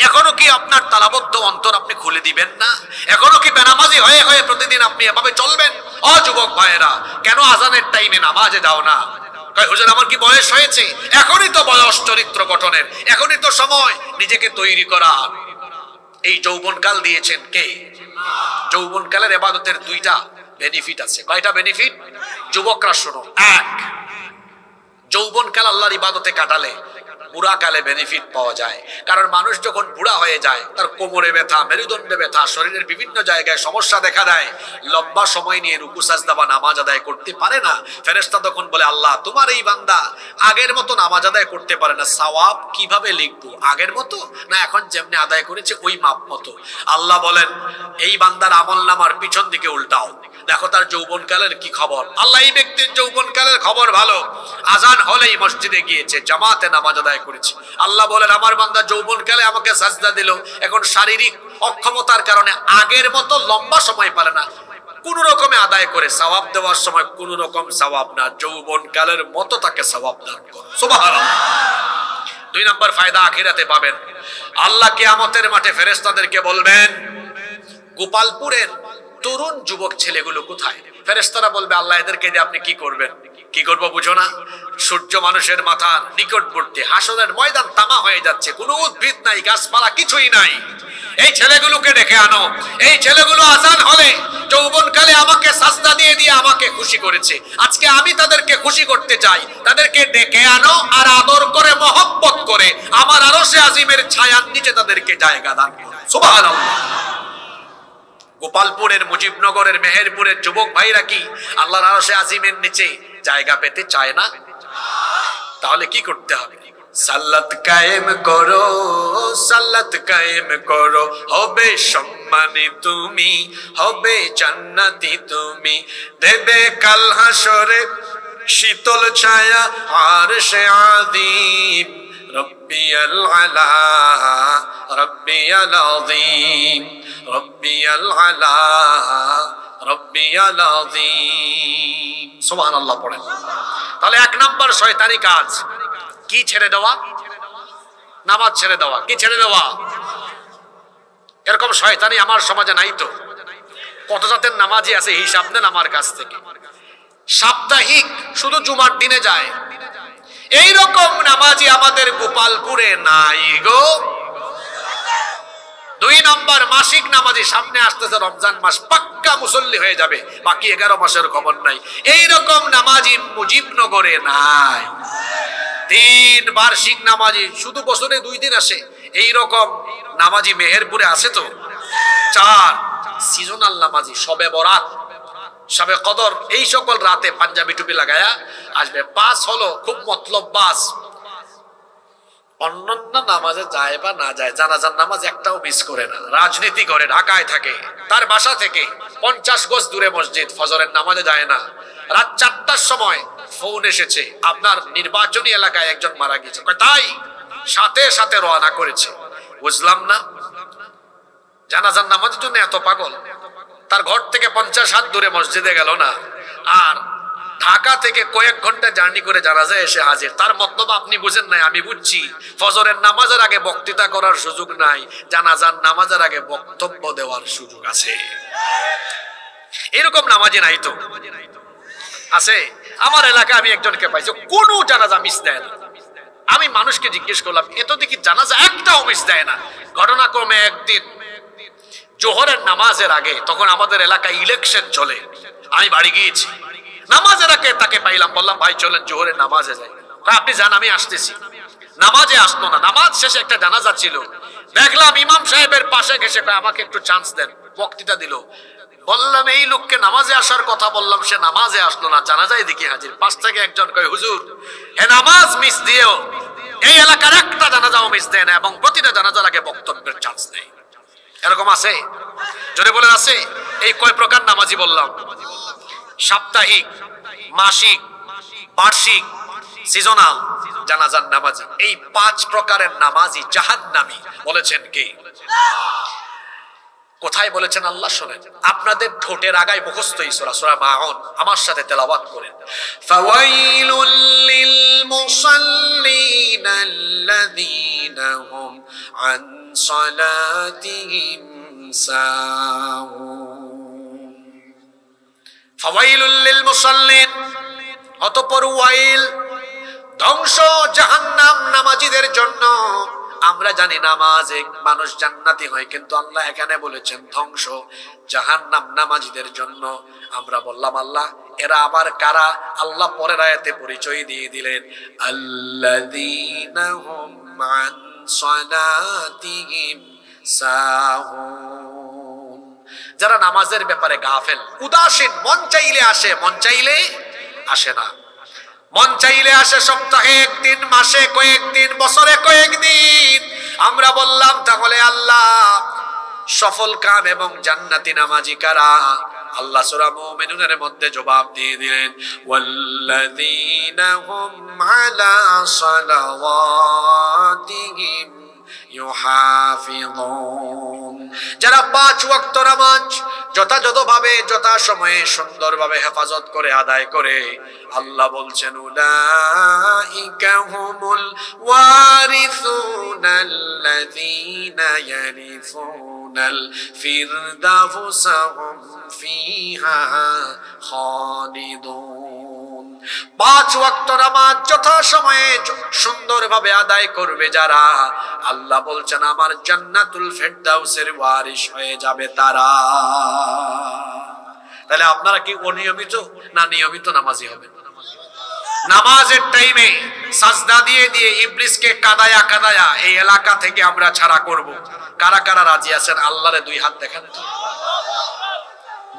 এখনো কি আপনার তালাবদ্ধ অন্তর আপনি খুলে দিবেন না? এখনো কি বেনামাজি হয়ে হয়ে প্রতিদিন আপনি এভাবে চলবেন? ও যুবক ভাইয়েরা, কেন আজানের টাইমে নামাজে যাও না? হুজুর আমার কি বয়স হয়েছে? এখনই তো বয়স চরিত্র গঠনের, এখনই তো সময় নিজেকে তৈরি করার। এই যৌবনকাল দিয়েছেন কে? যৌবনকালের ইবাদতের বেনিফিট আছে। কয়টা বেনিফিট? যুবকরা শোনো। এক, যৌবনকাল আল্লাহর ইবাদতে কাটালে বুড়া কালে বেনিফিট পাওয়া যায়। কারণ মানুষ যখন বুড়া হয়ে যায় তার কোমরে ব্যথা, মেরুদণ্ডে ব্যথা, শরীরের বিভিন্ন জায়গায় সমস্যা দেখা দেয়, লম্বা সময় নিয়ে রুকু সাজদা বা নামাজ আদায় করতে পারে না। ফেরেশতা তখন বলে, আল্লাহ তোমার এই বান্দা আগের মতো নামাজ আদায় করতে পারে না, সওয়াব কিভাবে লিখবো? আগের মতো না এখন যেমনি আদায় করেছে ওই মাপ মতো? আল্লাহ বলেন, এই বান্দার আমলনামার পিছন দিকে উল্টাও, দেখো তার যৌবনকালের কি খবর। আল্লাহ এই ব্যক্তির যৌবনকালের খবর ভালো, আজান হলেই মসজিদে গিয়েছে, জামাতে নামাজ আদায় করেছে। আল্লাহ বলেন, আমার বান্দা যৌবনকালে আমাকে সাজদা দিল, এখন শারীরিক অক্ষমতার কারণে আগের মতো লম্বা সময় পারে না, কোন রকমে আদায় করে সওয়াব দেওয়ার সময় কোন রকম সওয়াব না, যৌবনকালের মতো তাকে সওয়াব দান করো। সুবহানাল্লাহ। 2 নম্বর ফায়দা আখিরাতে পাবেন। আল্লাহ কিয়ামতের মাঠে ফেরেশতাদেরকে বলবেন, গোপালপুরের তরুণ যুবক ছেলেগুলো কোথায়? ফেরেশতারা বলবে, আল্লাহ এদেরকে দিয়ে আপনি কি করবেন? কি করবো বুঝো না? সূর্য মানুষের মাথার নিকটবর্তী, হাসরের ময়দান তামা হয়ে যাচ্ছে, কোনো উদ্ভিদ নাই, গাছপালা কিছুই নাই। এই ছেলেগুলোকে ডেকে আনো। এই ছেলেগুলো আজান হলে যৌবনকালে আমাকে সাজদা দিয়ে দিয়ে আমাকে খুশি করেছে, আজকে আমি তাদেরকে খুশি করতে চাই। তাদেরকে ডেকে আনো আর আদর করে মহব্বত করে আমার আরশে আজিমের ছায়ার নিচে তাদেরকে জায়গা দান করো। সুবহানাল্লাহ। গোপালপুরের, মুজিবনগরের, মেহেরপুরের যুবক ভাইরা কি আল্লাহর আরশে আজিমের নিচে জায়গা পেতে চায় না? তাহলে কি করতে হবে? সালাত কায়েম করো, সালাত কায়েম করো, হবে সম্মানী তুমি, হবে জান্নাতি তুমি, দেবে কাল হাসরে শীতল ছায়া আরশে আযীম। রব্বিয়াল আলা, রব্বিয়াল আযীম, রব্বিয়াল আলা, রব্বিয়াল আযীম। সুবহানাল্লাহ পড়েন। তাহলে 1 নম্বর শয়তানি কাজ কি? ছেড়ে দেওয়া, নামাজ ছেড়ে দেওয়া। কি ছেড়ে দেওয়া? এরকম শয়তানি আমার সমাজে নাই তো? কত জাতের নামাজি আছে হিসাব নেন আমার কাছ থেকে। সাপ্তাহিক শুধু জুমার দিনে যায়, এইরকম নামাজি আমাদের গোপালপুরে নাই গো। 2 নম্বর মাসিক নামাজি, সামনে আসতেছে রমজান মাস, পাক্কা মুসল্লি হয়ে যাবে, বাকি 11 মাসের খবর নাই, এইরকম নামাজি মুজিবনগরে নাই। 3 বার্ষিক নামাজি, শুধু বছরে 2 দিন আসে, এইরকম নামাজি মেহেরপুরে আছে তো? 4 সিজনাল নামাজি, শবে বরাত, শবে কদর, এই সকল রাতে পাঞ্জাবি টুপি লাগায়া আসবে। 5 হলো খুব মতলব বাস, অন্যান্য নামাজে যায় বা না যায়, জানাজার নামাজ একটাও মিস করে না, রাজনীতি করে, ঢাকায় থাকে, তার বাসা থেকে 50 গজ দূরে মসজিদ, ফজরের নামাজে যায় না। রাত 4টার সময় ফোন এসেছে, আপনার নির্বাচনী এলাকায় একজন মারা গেছে, তাই সাথে সাথে রওনা করেছে। বুঝলাম না, জানাজার নামাজের জন্য এত পাগল, তার ঘর থেকে 50 হাত দূরে মসজিদে গেল না, আর ঢাকা থেকে কয়েক ঘন্টা জার্নি করে জানাজায় এসে হাজির। তার মতলব আপনি বুঝেন নাই, আমি বুঝছি। ফজরের নামাজের আগে বক্তৃতা করার সুযোগ নাই, জানাজার নামাজের আগে বক্তব্য দেওয়ার সুযোগ আছে। এরকম নামাজি নাই তো? আছে। আমার এলাকায় আমি একজনকে পাইছি, কোনো জানাজা মিস দেয় না। আমি মানুষকে জিজ্ঞেস করলাম, এত দেখি জানাজা একটাও মিস দেয় না। ঘটনাক্রমে একদিন জোহরের নামাজের আগে, তখন আমাদের এলাকায় ইলেকশন চলে, আমি বাড়ি গিয়েছি, নামাজের আগে তাকে পাইলাম, বললাম ভাই চলেন জোহরের নামাজে যাই। আপনি যান, আমি আসতেছি। নামাজে আসলো না, নামাজ শেষে একটা জানাজা ছিল, দেখলাম ইমাম সাহেবের পাশে ঘেসে আমাকে একটু চান্স দেন, বক্তৃতা দিল। বললাম এই লোককে নামাজে আসার কথা বললাম, সে নামাজে আসলো না, জানাজায় দেখি হাজির। পাশ থেকে একজন কয়, হুজুর হে নামাজ মিস দিও, এই এলাকার একটা জানাজাও মিস দেয় না, এবং প্রতিটা জানাজার আগে বক্তব্যের চান্স নেই। এরকম আছে? জোরে বলেন আছে? এই কয় প্রকার নামাজি বললাম? সাপ্তাহিক, মাসিক, বার্ষিক, সিজনাল, জানাজার নামাজি। এই 5 প্রকারের নামাজি জাহান্নামী বলেছেন কে? কোথায় বলেছেন আল্লাহ? শোনেন, আপনাদের ঠোঁটের আগায় মুখস্থই সূরা, সূরা মাউন, আমার সাথে তেলাওয়াত করেন। ফাওয়াইলুল লিল মুসাল্লিন আল্লাযীনা হুম আন সালাতিহিম সাহুন। ফাওয়াইলুল লিল মুসাল্লিন, অতঃপর ওয়াইল, ধ্বংস জাহান্নাম নামাজীদের জন্য, আমরা জানি নামাজে মানুষ জান্নাতি হয়, কিন্তু আল্লাহ এখানে বলেছেন ধ্বংস জাহান্নাম নামাজীদের জন্য। আমরা বললাম আল্লাহ এরা আবার কারা? আল্লাহ পরের আয়াতে পরিচয় দিয়ে দিলেন, আল্লাযীনা হুম আন সালাতিহিম সাহুন, যারা নামাজের ব্যাপারে গাফেল, উদাসীন, মন চাইলে আসে, মন চাইলে আসে না, মন চাইলে আসে সপ্তাহে একদিন, মাসে কয়েকদিন, বছরে কয়েকদিন। আমরা বললাম তাহলে আল্লাহ সফল কাম এবং জান্নাতি নামাজি কারা? আল্লাহ সূরা মুমিনুনের মধ্যে জবাব দিয়ে দিলেন, ওয়াল্লাযীনা হুম আলা সালাওয়াতিহিম ইউহাফিযুন, যারা 5 ওয়াক্ত নামাজ যথাযথভাবে যথাসময়ে সুন্দরভাবে হেফাজত করে আদায় করে। আল্লাহ বলছেন উলাইকা হুমুল ওয়ারিসুনাল্লাযীনা ইয়ারিসুনাল ফিরদাউসা হুম ফিহা খালিদুন। 5 ওয়াক্ত নামাজ যথাসময়ে সুন্দরভাবে আদায় করবে যারা, আল্লাহ বলছেন আমার জান্নাতুল ফিরদাউসের ওয়ারিস হয়ে যাবে তারা। তাহলে আপনারা কি অনিয়মিত না নিয়মিত নামাজি হবেন? নামাজের টাইমে সাজদা দিয়ে দিয়ে ইবলিসকে কাদায়া কাদায়া এই এলাকা থেকে আমরা ছাড়া করব। কারা কারা রাজি আছেন? আল্লাহরে 2 হাত দেখান তো।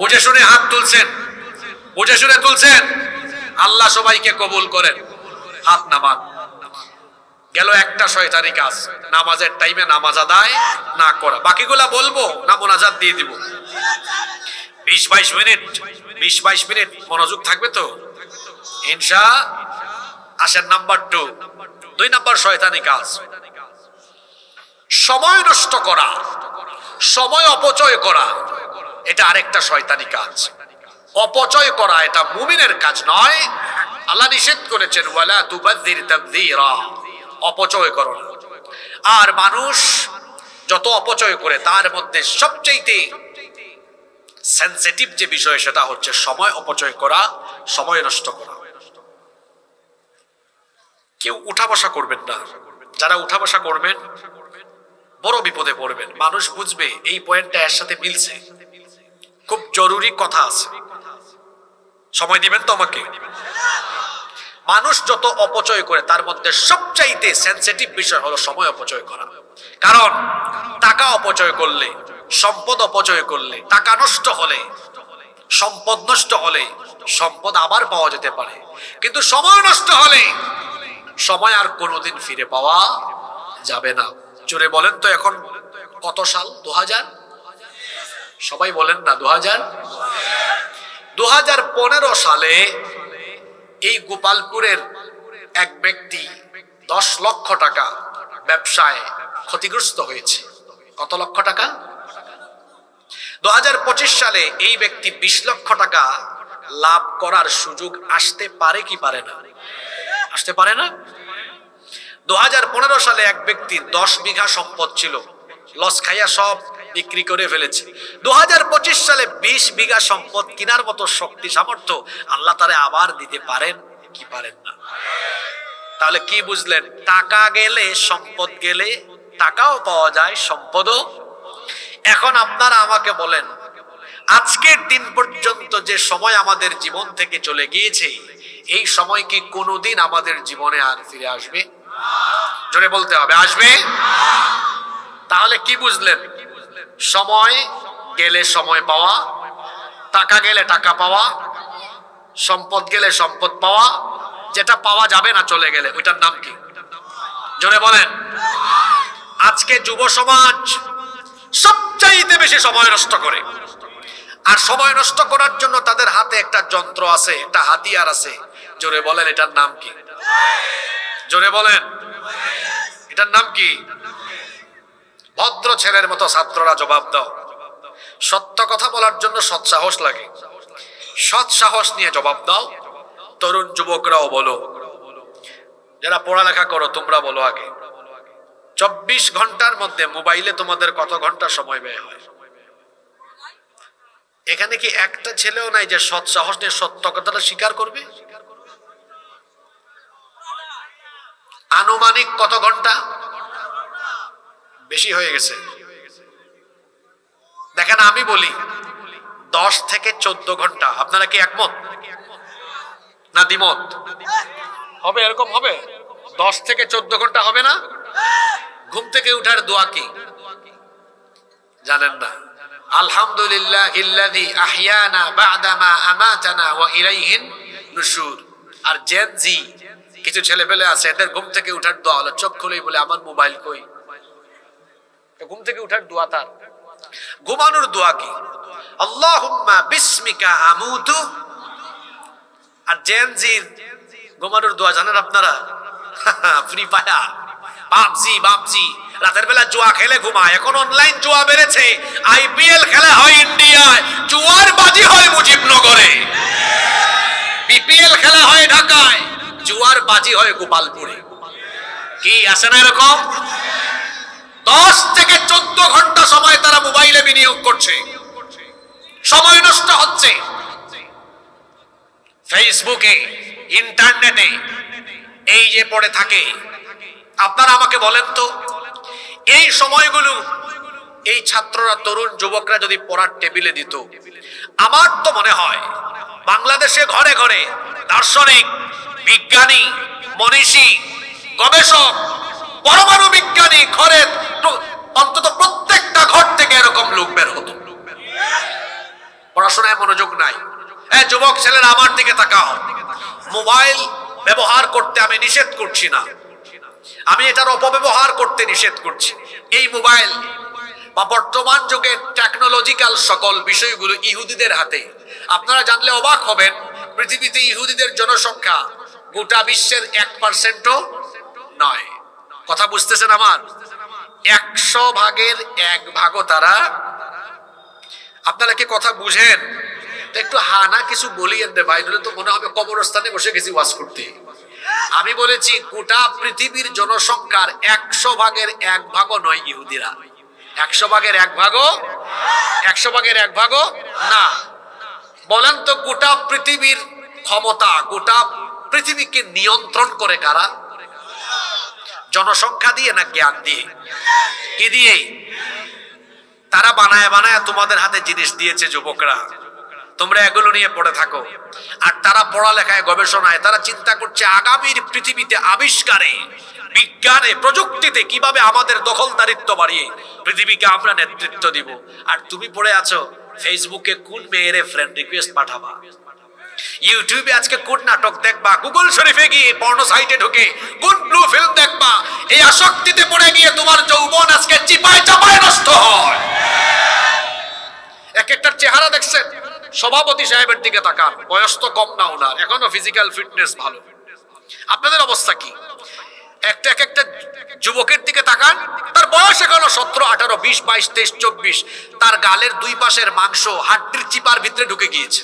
বুঝে শুনে হাত তুলছেন, বুঝে শুনে তুলছেন। আল্লাহ সবাইকে কবুল করেন। হাত নামান। গেল একটা শয়তানি কাজ, নামাজের টাইমে নামাজ আদায় না করা। বাকিগুলা বলবো না মোনাজাত দিয়ে দিব? 20-22 মিনিট, 20-22 মিনিট মনোযোগ থাকবে তো ইনশা। আসেন নাম্বার 2 নাম্বার শয়তানি কাজ, সময় নষ্ট করা, সময় অপচয় করা। এটা আরেকটা শয়তানি কাজ। অপচয় করা এটা মুমিনের কাজ নয়। আল্লাহ নিষেধ করেছেন ওয়ালা তুবাযযির তাবযীরা, অপচয় করো না। আর মানুষ যত অপচয় করে তার মধ্যে সবচেয়ে সেনসিটিভ যে বিষয় সেটা হচ্ছে সময় অপচয় করা, সময় নষ্ট করা। কেউ উঠা বসা করবেন না। যারা উঠা বসা করবেন বড় বিপদে পড়বেন। মানুষ বুঝবে এই পয়েন্টটা এর সাথে মিলছে, খুব জরুরি কথা আছে। সময় দিবেন তো আমাকে? মানুষ যত অপচয় করে তার মধ্যে সবচাইতে সেনসিটিভ বিষয় হলো সময় অপচয় করা। কারণ টাকা অপচয় করলে, সম্পদ অপচয় করলে, টাকা নষ্ট হলে, সম্পদ নষ্ট হলে সম্পদ আবার পাওয়া যেতে পারে, কিন্তু সময় নষ্ট হলে সময় আর কোনোদিন ফিরে পাওয়া যাবে না। জোরে বলেন তো এখন কত সাল? 2000? সবাই বলেন না 2000? 2015 সালে এই গোপালপুরের এক ব্যক্তি 10 লক্ষ টাকা ব্যবসায় ক্ষতিগ্রস্ত হয়েছে। কত লক্ষ টাকা? 2025 সালে এই ব্যক্তি 20 লক্ষ টাকা লাভ করার সুযোগ আসতে পারে কি পারে না? আসতে পারে না? 2015 সালে এক ব্যক্তির 10 বিঘা সম্পদ ছিল, লস খাইয়া সব বিক্রি করে ফেলেছে। 2025 সালে 20 বিঘা সম্পদ কেনার মতো শক্তি সামর্থ্য আল্লাহ তারে আবার দিতে পারেন কি পারেন না? তাহলে কি বুঝলেন? টাকা গেলে সম্পদ গেলে, টাকাও পাওয়া যায় সম্পদও। এখন আপনারা আমাকে বলেন, আজকের দিন পর্যন্ত যে সময় আমাদের জীবন থেকে চলে গিয়েছে, এই সময় কি কোনোদিন আমাদের জীবনে আর ফিরে আসবে? জোরে বলতে হবে, আসবে? তাহলে কি বুঝলেন? সময় গেলে সময় পাওয়া, টাকা গেলে টাকা পাওয়া, সম্পদ গেলে সম্পদ পাওয়া। যেটা পাওয়া যাবে না চলে গেলে ওইটার নাম কি? জোরে বলেন। আজকে যুব সমাজ সবচাইতে বেশি সময় নষ্ট করে, আর সময় নষ্ট করার জন্য তাদের হাতে একটা যন্ত্র আছে, একটা হাতিয়ার আছে। জোরে বলেন এটার নাম কি? জোরে বলেন এটার নাম কি? ভদ্র ছেলের মতো ছাত্ররা জবাব দাও। সত্য কথা বলার জন্য সৎ সাহস লাগে, সৎ সাহস নিয়ে জবাব দাও। তরুণ যুবকরাও বলো, যারা পড়ালেখা করো তোমরা বলো আগে, 24 ঘন্টার মধ্যে মোবাইলে তোমাদের কত ঘন্টা সময় ব্যয় হয়? এখানে কি একটা ছেলেও নাই যে সৎ সাহস নিয়ে সত্য কথাটা স্বীকার করবে? আনুমানিক কত ঘন্টা? বেশি হয়ে গেছে। দেখেন আমি বলি 10 থেকে 14 ঘন্টা, আপনারা কি একমত না দ্বিমত? হবে, এরকম হবে? 10 থেকে 14 ঘন্টা হবে না? ঘুম থেকে উঠার দোয়া কি জানেন না? আলহামদুলিল্লাহিল্লাযী আহইয়ানা বা'দা মা আমাতানা ওয়া ইলাইহিন নুশুর। আর জেন জি কিছু ছেলেপেলে আছে, এদের ঘুম থেকে উঠার দোয়া হলো চোখ খুলেই বলে আমার মোবাইল কই। ঘুম থেকে উঠার দোয়া তার। ঘুমানোর দোয়া কি? আল্লাহুম্মা বিসমিকা আমুতু। আর জেন জি ঘুমানোর দোয়া জানেন আপনারা? ফ্রি ফায়ার, পাবজি, রাতের বেলা জুয়া খেলে ঘুমায়। এখন অনলাইন জুয়া বেড়েছে, আইপিএল খেলা হয় ইন্ডিয়ায়, জুয়ার বাজি হয় মুজিবনগরে, বিপিএল খেলা হয় ঢাকায়, জুয়ার বাজি হয় গোপালপুরে। কি আছে না এরকম? 10 থেকে 14 ঘন্টা সময় তারা মোবাইলে বিনিয়োগ করছে, সময় নষ্ট হচ্ছে। ফেসবুকে, ইন্টারনেটে এই যে পড়ে থাকে। আপনারা আমাকে বলেন তো, এই সময়গুলো এই ছাত্ররা, তরুণ যুবকরা যদি পড়ার টেবিলে দিত, আমার তো মনে হয় বাংলাদেশে ঘরে ঘরে দার্শনিক, বিজ্ঞানী, মনীষী, গবেষক, পরমাণু বিজ্ঞানী, ঘরে অন্তত প্রত্যেকটা ঘর থেকে এরকম লোক বের হতো। পড়াশোনায় মনোযোগ নাই। যুবক ছেলেরা আমার দিকে তাকাও। মোবাইল ব্যবহার করতে আমি নিষেধ করছি না, আমি এটার অপব্যবহার করতে নিষেধ করছি। এই মোবাইল বা বর্তমান যুগের টেকনোলজিক্যাল সকল বিষয়গুলো ইহুদিদের হাতে। আপনারা জানলে অবাক হবেন, পৃথিবীতে ইহুদিদের জনসংখ্যা গোটা বিশ্বের 1%ও নয়। কথা বুঝতেছেন আমার? 100 ভাগের 1 ভাগও তারা। আপনারা কি কথা বুঝেন? একটু হানা কিছু বলিয়েন রে ভাই, তো মনে হবে কবরস্থানে বসে গেছি ওয়াজ করতে। আমি বলেছি গোটা পৃথিবীর জনসংখ্যার 100 ভাগের 1 ভাগও নয় ইহুদিরা। 100 ভাগের 1 ভাগও, 100 ভাগের 1 ভাগও না। বলেন তো গোটা পৃথিবীর ক্ষমতা, গোটা পৃথিবীকে নিয়ন্ত্রণ করে কারা? জনসংখ্যা দিয়ে না জ্ঞান দিয়ে? কি দিয়ে? তারা বানায় বানায় তোমাদের হাতে জিনিস দিয়েছে যুবকরা, তোমরা এগুলো নিয়ে পড়ে থাকো। আর তারা পড়ালেখায়, গবেষণায় তারা চিন্তা করছে আগামীর পৃথিবীতে আবিষ্কারে, বিজ্ঞানে, প্রযুক্তিতে কিভাবে আমাদের দখলদারিত্ব বাড়িয়ে পৃথিবীকে আমরা নেতৃত্ব দিব। আর তুমি পড়ে আছো ফেসবুকে কোন মেয়েরে ফ্রেন্ড রিকোয়েস্ট পাঠাবা, ইউটিউবে আজকে কোন নাটক দেখবা, গুগল শরীফে গিয়ে পর্নো সাইটে ঢুকে কোন ব্লু ফিল্ম দেখবা। এই আসক্তিতে পড়ে গিয়ে তোমার যৌবন আজকে চিপায় চাপায় নষ্ট হয়। এক একটা চেহারা দেখছেন, সভাপতি সাহেবের দিকে তাকান, বয়স তো কম না ওনার, এখনো ফিজিক্যাল ফিটনেস ভালো। আপনাদের অবস্থা কি? একটা যুবকের দিকে তাকান, তার বয়স এখনো 17, 18, 20, 22, 23, 24। তার গালের দুই পাশের মাংস হাড্ডির চিপার ভিতরে ঢুকে গিয়েছে।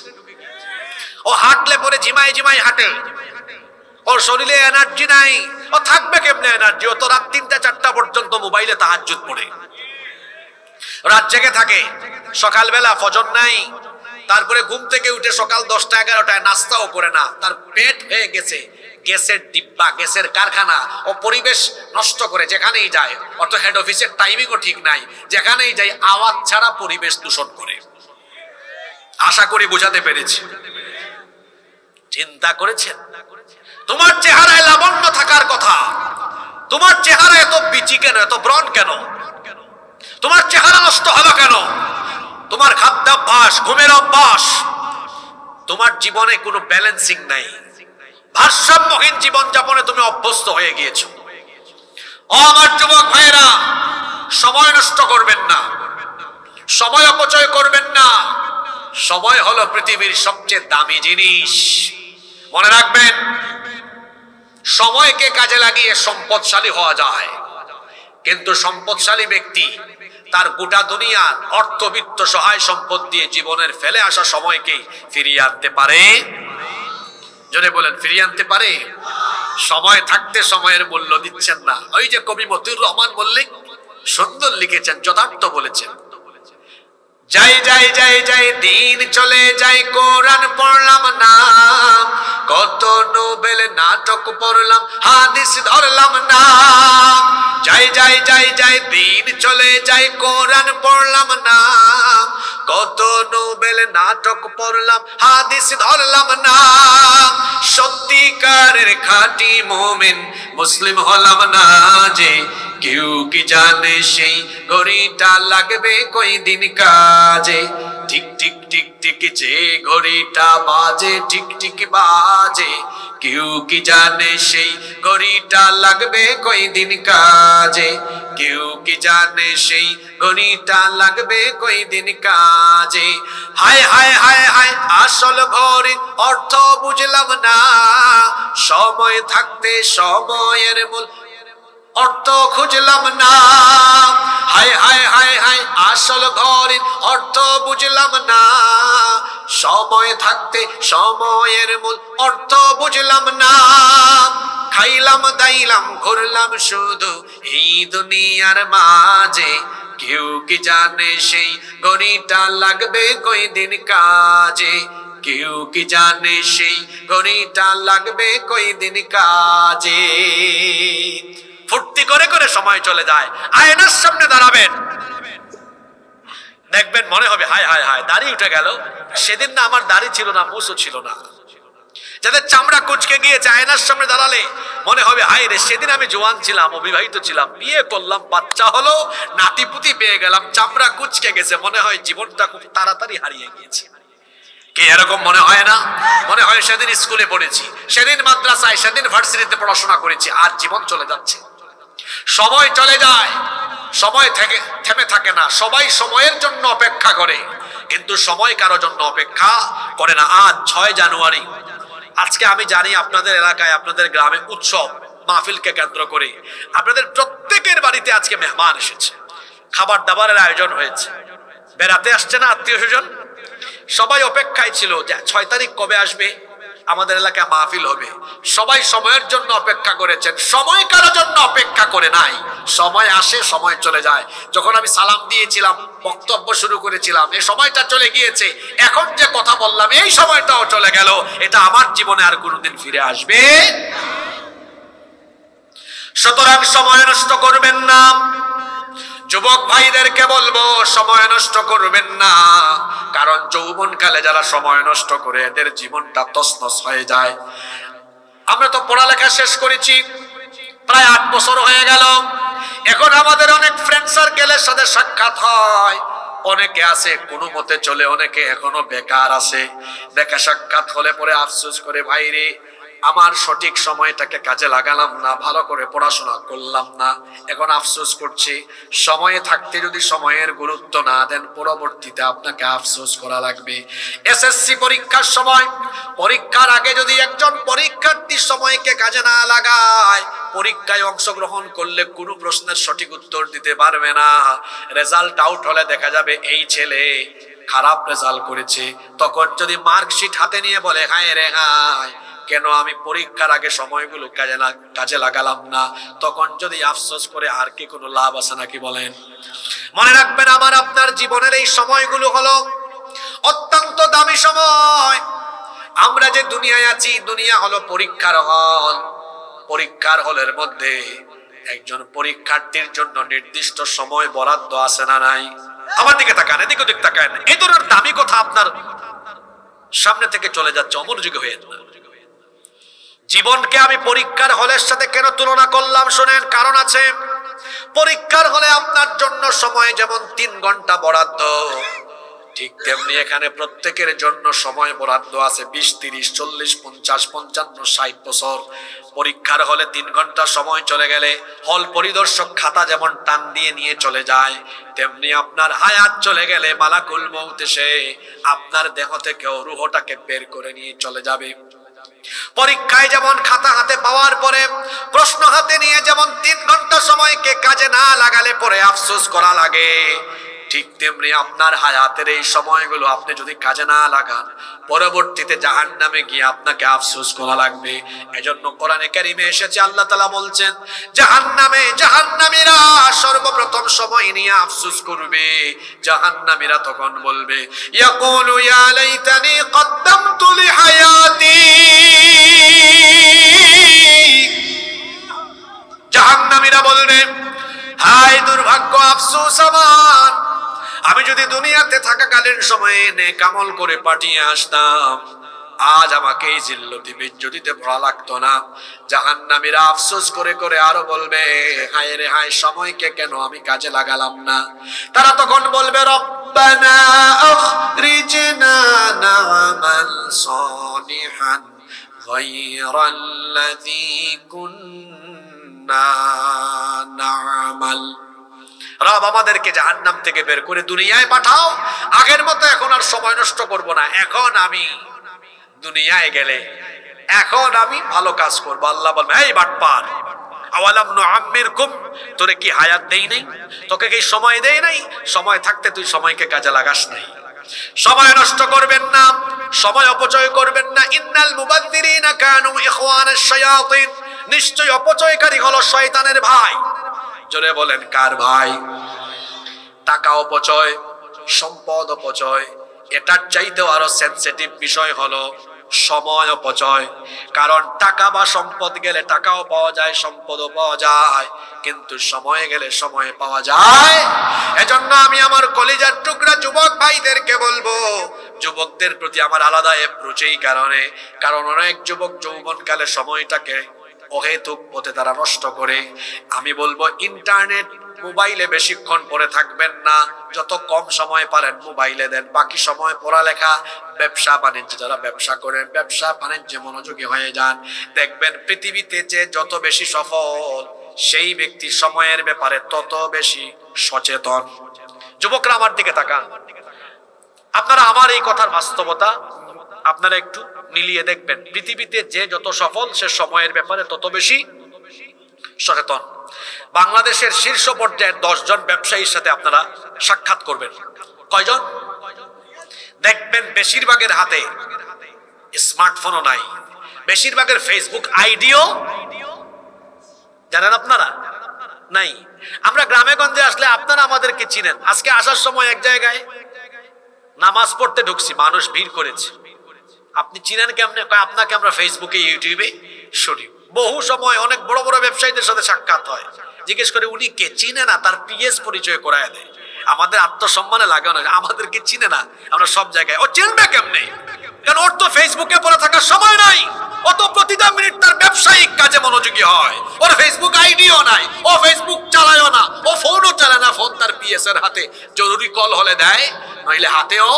ও হাঁটলে পরে ঝিমাই ঝিমাই হাঁটে, ওর শরীরে এনার্জি নাই। ও থাকবে কেমনে এনার্জি? ও তো রাত 3টা 4টা পর্যন্ত মোবাইলে তাহাজ্জুদ পড়ে, রাত জেগে থাকে। সকালবেলা ফজর নাই, তারপরে ঘুম থেকে উঠে সকাল 10টা 11টায় নাস্তাও করে না। তার পেট হয়ে গেছে গ্যাসের ডিব্বা, গ্যাসের কারখানা। ও পরিবেশ নষ্ট করে যেখানেই যায়। অত হেড অফিসের টাইমিংও ঠিক নাই, যেখানেই যায় আওয়াজ ছাড়া পরিবেশ দূষণ করে। আশা করি বোঝাতে পেরেছি। চিন্তা করেছেন তোমার চেহারায় লাবণ্য থাকার কথা, তোমার চেহারা এত বিচি কেন, এত ব্রণ কেন? তোমার চেহারা নষ্ট হলো কেন? তোমার খাদ্যাভ্যাস, ঘুমের অভ্যাস, তোমার জীবনে কোনো ব্যালেন্সিং নাই। ভারসাম্যহীন জীবন যাপনে তুমি অভ্যস্ত হয়ে গিয়েছো। আমার যুবক ভাইয়েরা, সময় নষ্ট করবেন না, সময় অপচয় করবেন না। সময় হলো পৃথিবীর সবচেয়ে দামি জিনিস। মনে রাখবেন, সময়কে কাজে লাগিয়ে সম্পদশালী হওয়া যায়, কিন্তু সম্পদশালী ব্যক্তি তার গোটা দুনিয়ার অর্থবিত্ত সহায় সম্পদ দিয়ে জীবনের ফেলে আসা সময়কে ফিরিয়ে আনতে পারে। জোরে বলেন, ফিরিয়ে আনতে পারে? সময় থাকতে সময়ের মূল্য দিচ্ছেন না। ওই যে কবি মতিউর রহমান মল্লিক সুন্দর লিখেছেন, যথার্থ বলেছেন, যাই যাই যাই যাই দিন চলে যাই, কোরআন পড়লাম না, কত নোবেল নাটক পড়লাম, হাদিস ধরলাম না। যাই যাই যাই যাই দিন চলে যাই, কোরআন পড়লাম না, কত নোবেল নাটক পড়লাম, হাদিস ধরলাম না। সত্যিকারের খাঁটি মুমিন মুসলিম হলাম না যে, কেউ কি জানে সেই ঘড়িটা লাগবে কই দিন কাজে। টিক টিক টিক টিক যে ঘড়িটা বাজে, টিক টিক বাজে, কেউ কি জানে সেই ঘড়িটা লাগবে কই দিন কাজে। কেউ কি জানে সেই ঘড়িটা লাগবে কই দিন কাজে। হায় হায় হায় হায় আসল ঘড়ি অর্থ বুঝলাম না, সময় থাকতে সময়ের মূল অর্থ খুঁজলাম না। হায় হায় হায় হায় আসল ঘড়ির অর্থ বুঝলাম না, সময় থাকতে সময়ের মূল অর্থ বুঝলাম না। খাইলাম দাইলাম ঘুরলাম শুধু এই দুনিয়ার মাঝে, কেউ কি জানে সেই ঘড়িটা লাগবে কই দিন কাজে। কেউ কি জানে সেই ঘড়িটা লাগবে কই দিন কাজে। ফুর্তি করে করে সময় চলে যায়, আয়নার সামনে দাঁড়াবেন, দেখবেন মনে হবে হায় হায় হায় দাড়ি উঠে গেল, সেদিন না আমার দাড়ি ছিল না, মুছও ছিল না। যাদের চামড়া কুচকে গিয়েছে, আয়নার সামনে দাঁড়ালে মনে হবে হায় রে, সেদিন আমি জোয়ান ছিলাম, অবিবাহিত ছিলাম, বিয়ে করলাম, বাচ্চা হলো, নাতিপুতি পেয়ে গেলাম, চামড়া কুচকে গেছে, মনে হয় জীবনটা খুব তাড়াতাড়ি হারিয়ে গিয়েছে। কি এরকম মনে হয় না? মনে হয় সেদিন স্কুলে পড়েছি, সেদিন মাদ্রাসায়, সেদিন ভার্সিটিতে পড়াশোনা করেছি, আর জীবন চলে যাচ্ছে। সময় চলে যায়, সময় থেমে থাকে না। সবাই সময়ের জন্য অপেক্ষা করে, কিন্তু সময় কারো জন্য অপেক্ষা করে না। আজ 6 জানুয়ারি, আজকে আমি জানি আপনাদের এলাকায়, আপনাদের গ্রামে উৎসব মাহফিলকে কেন্দ্র করে আপনাদের প্রত্যেকের বাড়িতে আজকে মেহমান এসেছে, খাবার দাবারের আয়োজন হয়েছে, বেড়াতে আসছে না আত্মীয় স্বজন, সবাই অপেক্ষায় ছিল যে 6 তারিখ কবে আসবে, আমাদের এলাকায় মাহফিল হবে। সবাই সময়ের জন্য অপেক্ষা করেছেন, সময় কারোর জন্য অপেক্ষা করে নাই। সময় আসে, সময় চলে যায়। যখন আমি সালাম দিয়েছিলাম, বক্তব্য শুরু করেছিলাম, এই সময়টা চলে গিয়েছে। এখন যে কথা বললাম, এই সময়টাও চলে গেল। এটা আমার জীবনে আর কোনোদিন ফিরে আসবে। সুতরাং সময় নষ্ট করবেন না। যুবক ভাইদেরকে বলবো, সময় নষ্ট করবেন না, কারণ যৌবনকালে যারা সময় নষ্ট করে এদের জীবনটা তছনছ হয়ে যায়। আমরা তো পড়ালেখা শেষ করেছি, প্রায় 8 বছর হয়ে গেল। এখন আমাদের অনেক ফ্রেন্ড সার্কেলের সাথে সাক্ষাৎ হয়, অনেকে আছে কোনো মতে চলে, অনেকে এখনো বেকার আছে। দেখা সাক্ষাৎ হলে পরে আফসোস করে, ভাইরে আমার সঠিক সময়টাকে কাজে লাগালাম না, ভালো করে পড়াশোনা করলাম না, এখন আফসোস করছি। সময়ে থাকতে যদি সময়ের গুরুত্ব না দেন, পরবর্তীতে আপনাকে আফসোস করা লাগবে। এসএসসি পরীক্ষার সময়, পরীক্ষার আগে যদি একজন পরীক্ষার্থী সময়কে কাজে না লাগায়, পরীক্ষায় অংশগ্রহণ করলে কোনো প্রশ্নের সঠিক উত্তর দিতে পারবে না। রেজাল্ট আউট হলে দেখা যাবে এই ছেলে খারাপ রেজাল্ট করেছে। তখন যদি মার্কশিট হাতে নিয়ে বলে, হায় রে হায়, কেন আমি পরীক্ষার আগে সময়গুলো কাজে লাগালাম না, তখন যদি আফসোস করে আর কি কোনো লাভ আছে নাকি বলেন? মনে রাখবেন, আমার আপনার জীবনের এই সময়গুলো হলো অত্যন্ত দামি সময়। আমরা যে দুনিয়ায় আছি, দুনিয়া হলো পরীক্ষার হল। পরীক্ষার হলের মধ্যে একজন পরীক্ষার্থীর জন্য নির্দিষ্ট সময় বরাদ্দ আছে না নাই? আমার দিকে তাকান, এদিক ওদিক তাকান, এই ধরনের দামি কথা আপনার সামনে থেকে চলে যাচ্ছে, অমনোযোগী হয়ে যান। জীবনকে আমি পরীক্ষার হলের সাথে কেন তুলনা করলাম শোনেন, কারণ আছে। পরীক্ষার হলে আপনার জন্য সময় যেমন 3 ঘন্টা বরাদ্দ, ঠিক তেমনি এখানে প্রত্যেকের জন্য সময় বরাদ্দ আছে 20, 30, 40, 50, 55, 60 বছর। পরীক্ষার হলে 3 ঘন্টা সময় চলে গেলে হল পরিদর্শক খাতা যেমন টান দিয়ে নিয়ে চলে যায়, তেমনি আপনার হায়াত চলে গেলে মালাকুল মউত এসে আপনার দেহ থেকে রূহটাকে বের করে নিয়ে চলে যাবে। পরীক্ষায় যেমন খাতা হাতে পাওয়ার পরে প্রশ্ন হাতে নিয়ে যেমন 3 ঘন্টা সময়কে কাজে না লাগালে পরে আফসোস করা লাগে, ঠিক তেমনি আপনার হায়াতের এই সময়গুলো আপনি যদি কাজে না লাগান, পরবর্তীতে জাহান্নামে গিয়ে আপনাকে আফসোস করা লাগবে। এজন্য কোরআনে কারিমে এসেছে, আল্লাহ তাআলা বলছেন জাহান্নামীরা সর্বপ্রথম সময় নিয়ে আফসোস করবে। জাহান্নামীরা তখন বলবে, ইয়াকুলু ইয়া লাইতানি কদ্দামতু লিহায়াতি। জাহান্নামীরা বলবে, হায় দুর্ভাগ্য, আফসোস আমার, আমি যদি দুনিয়াতে থাকাকালীন সময়ে নেক আমল করে পাঠিয়ে আসতাম, আজ আমাকে এই জিল্লতি বেজ্জতিতে পড়া লাগতো না। জাহান্নামীরা আফসোস করে করে আরো বলবে, হায় রে হায়, সময়কে কেন আমি কাজে লাগালাম না। তারা তখন বলবে, রব্বানা আখরিজনা না'মাল সালিহান গায়রাল্লাযী কুন্না না'মাল। রব, আমাদেরকে জাহান্নাম থেকে বের করে দুনিয়ায় পাঠাও, আগের মতো এখন আর সময় নষ্ট করব না। এখন আমি দুনিয়ায় গেলে এখন আমি ভালো কাজ করব। আল্লাহ বলবে, এই বাটপার, আওয়ালাম নুআম্মিরকুম, তোরে কি হায়াত দেই নাই? তোকে কি সময় দেই নাই? সময় থাকতে তুই সময়কে কাজে লাগাস নাই। সময় নষ্ট করবেন না, সময় অপচয় করবেন না। ইন্নাল মুবাদদিরিনা কানু ইখওয়ানাশ শায়াতিন, নিশ্চয় অপচয়কারী হলো শয়তানের ভাই। জোরে বলেন, কার ভাই? টাকা অপচয়, সম্পদ অপচয়, এটার চাইতেও আরো সেনসিটিভ বিষয় হলো সময় অপচয়। কারণ টাকা বা সম্পদ গেলে টাকাও পাওয়া যায়, সম্পদও পাওয়া যায়, কিন্তু সময় গেলে সময় পাওয়া যায়। এজন্য আমি আমার কলিজার টুকরা যুবক ভাইদেরকে বলবো, যুবকদের প্রতি আমার আলাদা অ্যাপ্রোচ এই কারণে, কারণ অনেক যুবক যৌবনকালে সময়টাকে অহেতুক পথে তারা নষ্ট করে। আমি বলবো, ইন্টারনেট মোবাইলে বেশিক্ষণ পড়ে থাকবেন না, যত কম সময় পারেন মোবাইলে দেন, বাকি সময় পড়ালেখা, ব্যবসা বাণিজ্য, যারা ব্যবসা করেন ব্যবসা বাণিজ্যে মনোযোগী হয়ে যান। দেখবেন পৃথিবীতে যে যত বেশি সফল, সেই ব্যক্তি সময়ের ব্যাপারে তত বেশি সচেতন। যুবকরা আমার দিকে তাকান, আপনারা আমার এই কথার বাস্তবতা আপনারা একটু মিলিয়ে দেখবেন। পৃথিবীতে যে যত সফল, সে সময়ের ব্যাপারে তত বেশি সচেতন। বাংলাদেশের শীর্ষ পর্যায়ের 10 জন ব্যবসায়ীর সাথে আপনারা সাক্ষাৎ করবেন। কয়জন? দেখবেন বেশিরভাগের হাতে স্মার্টফোনও নাই, বেশিরভাগের ফেসবুক আইডিও জানেন আপনারা নাই। আমরা গ্রামে গঞ্জে আসলে আপনারা আমাদেরকে চিনেন। আজকে আসার সময় এক জায়গায় নামাজ পড়তে ঢুকছি, মানুষ ভিড় করেছে। আপনি চিনেন কেমনে? আপনাকে আমরা ফেসবুকে, ইউটিউবে শুনি। বহু সময় অনেক বড় বড় ব্যবসায়ীদের সাথে সাক্ষাৎ হয়, জিজ্ঞেস করে উনি কে, চিনে না, তার পিএস পরিচয় করায় দেয়। আমাদের আত্মসম্মানে লাগে না, আমাদেরকে চিনে না, আমরা সব জায়গায়, ও চিনবে কেমনে? কারণ ওর তো ফেসবুকে পড়ে থাকার সময় নাই, ও তো প্রতিটা মিনিট তার ব্যবসায়িক কাজে মনোযোগী হয়। ওর ফেসবুক আইডিও নাই, ও ফেসবুক চালায়ও না, ও ফোনও চালায় না। ফোন তার পিএস এর হাতে, জরুরি কল হলে দেয়, নইলে হাতেও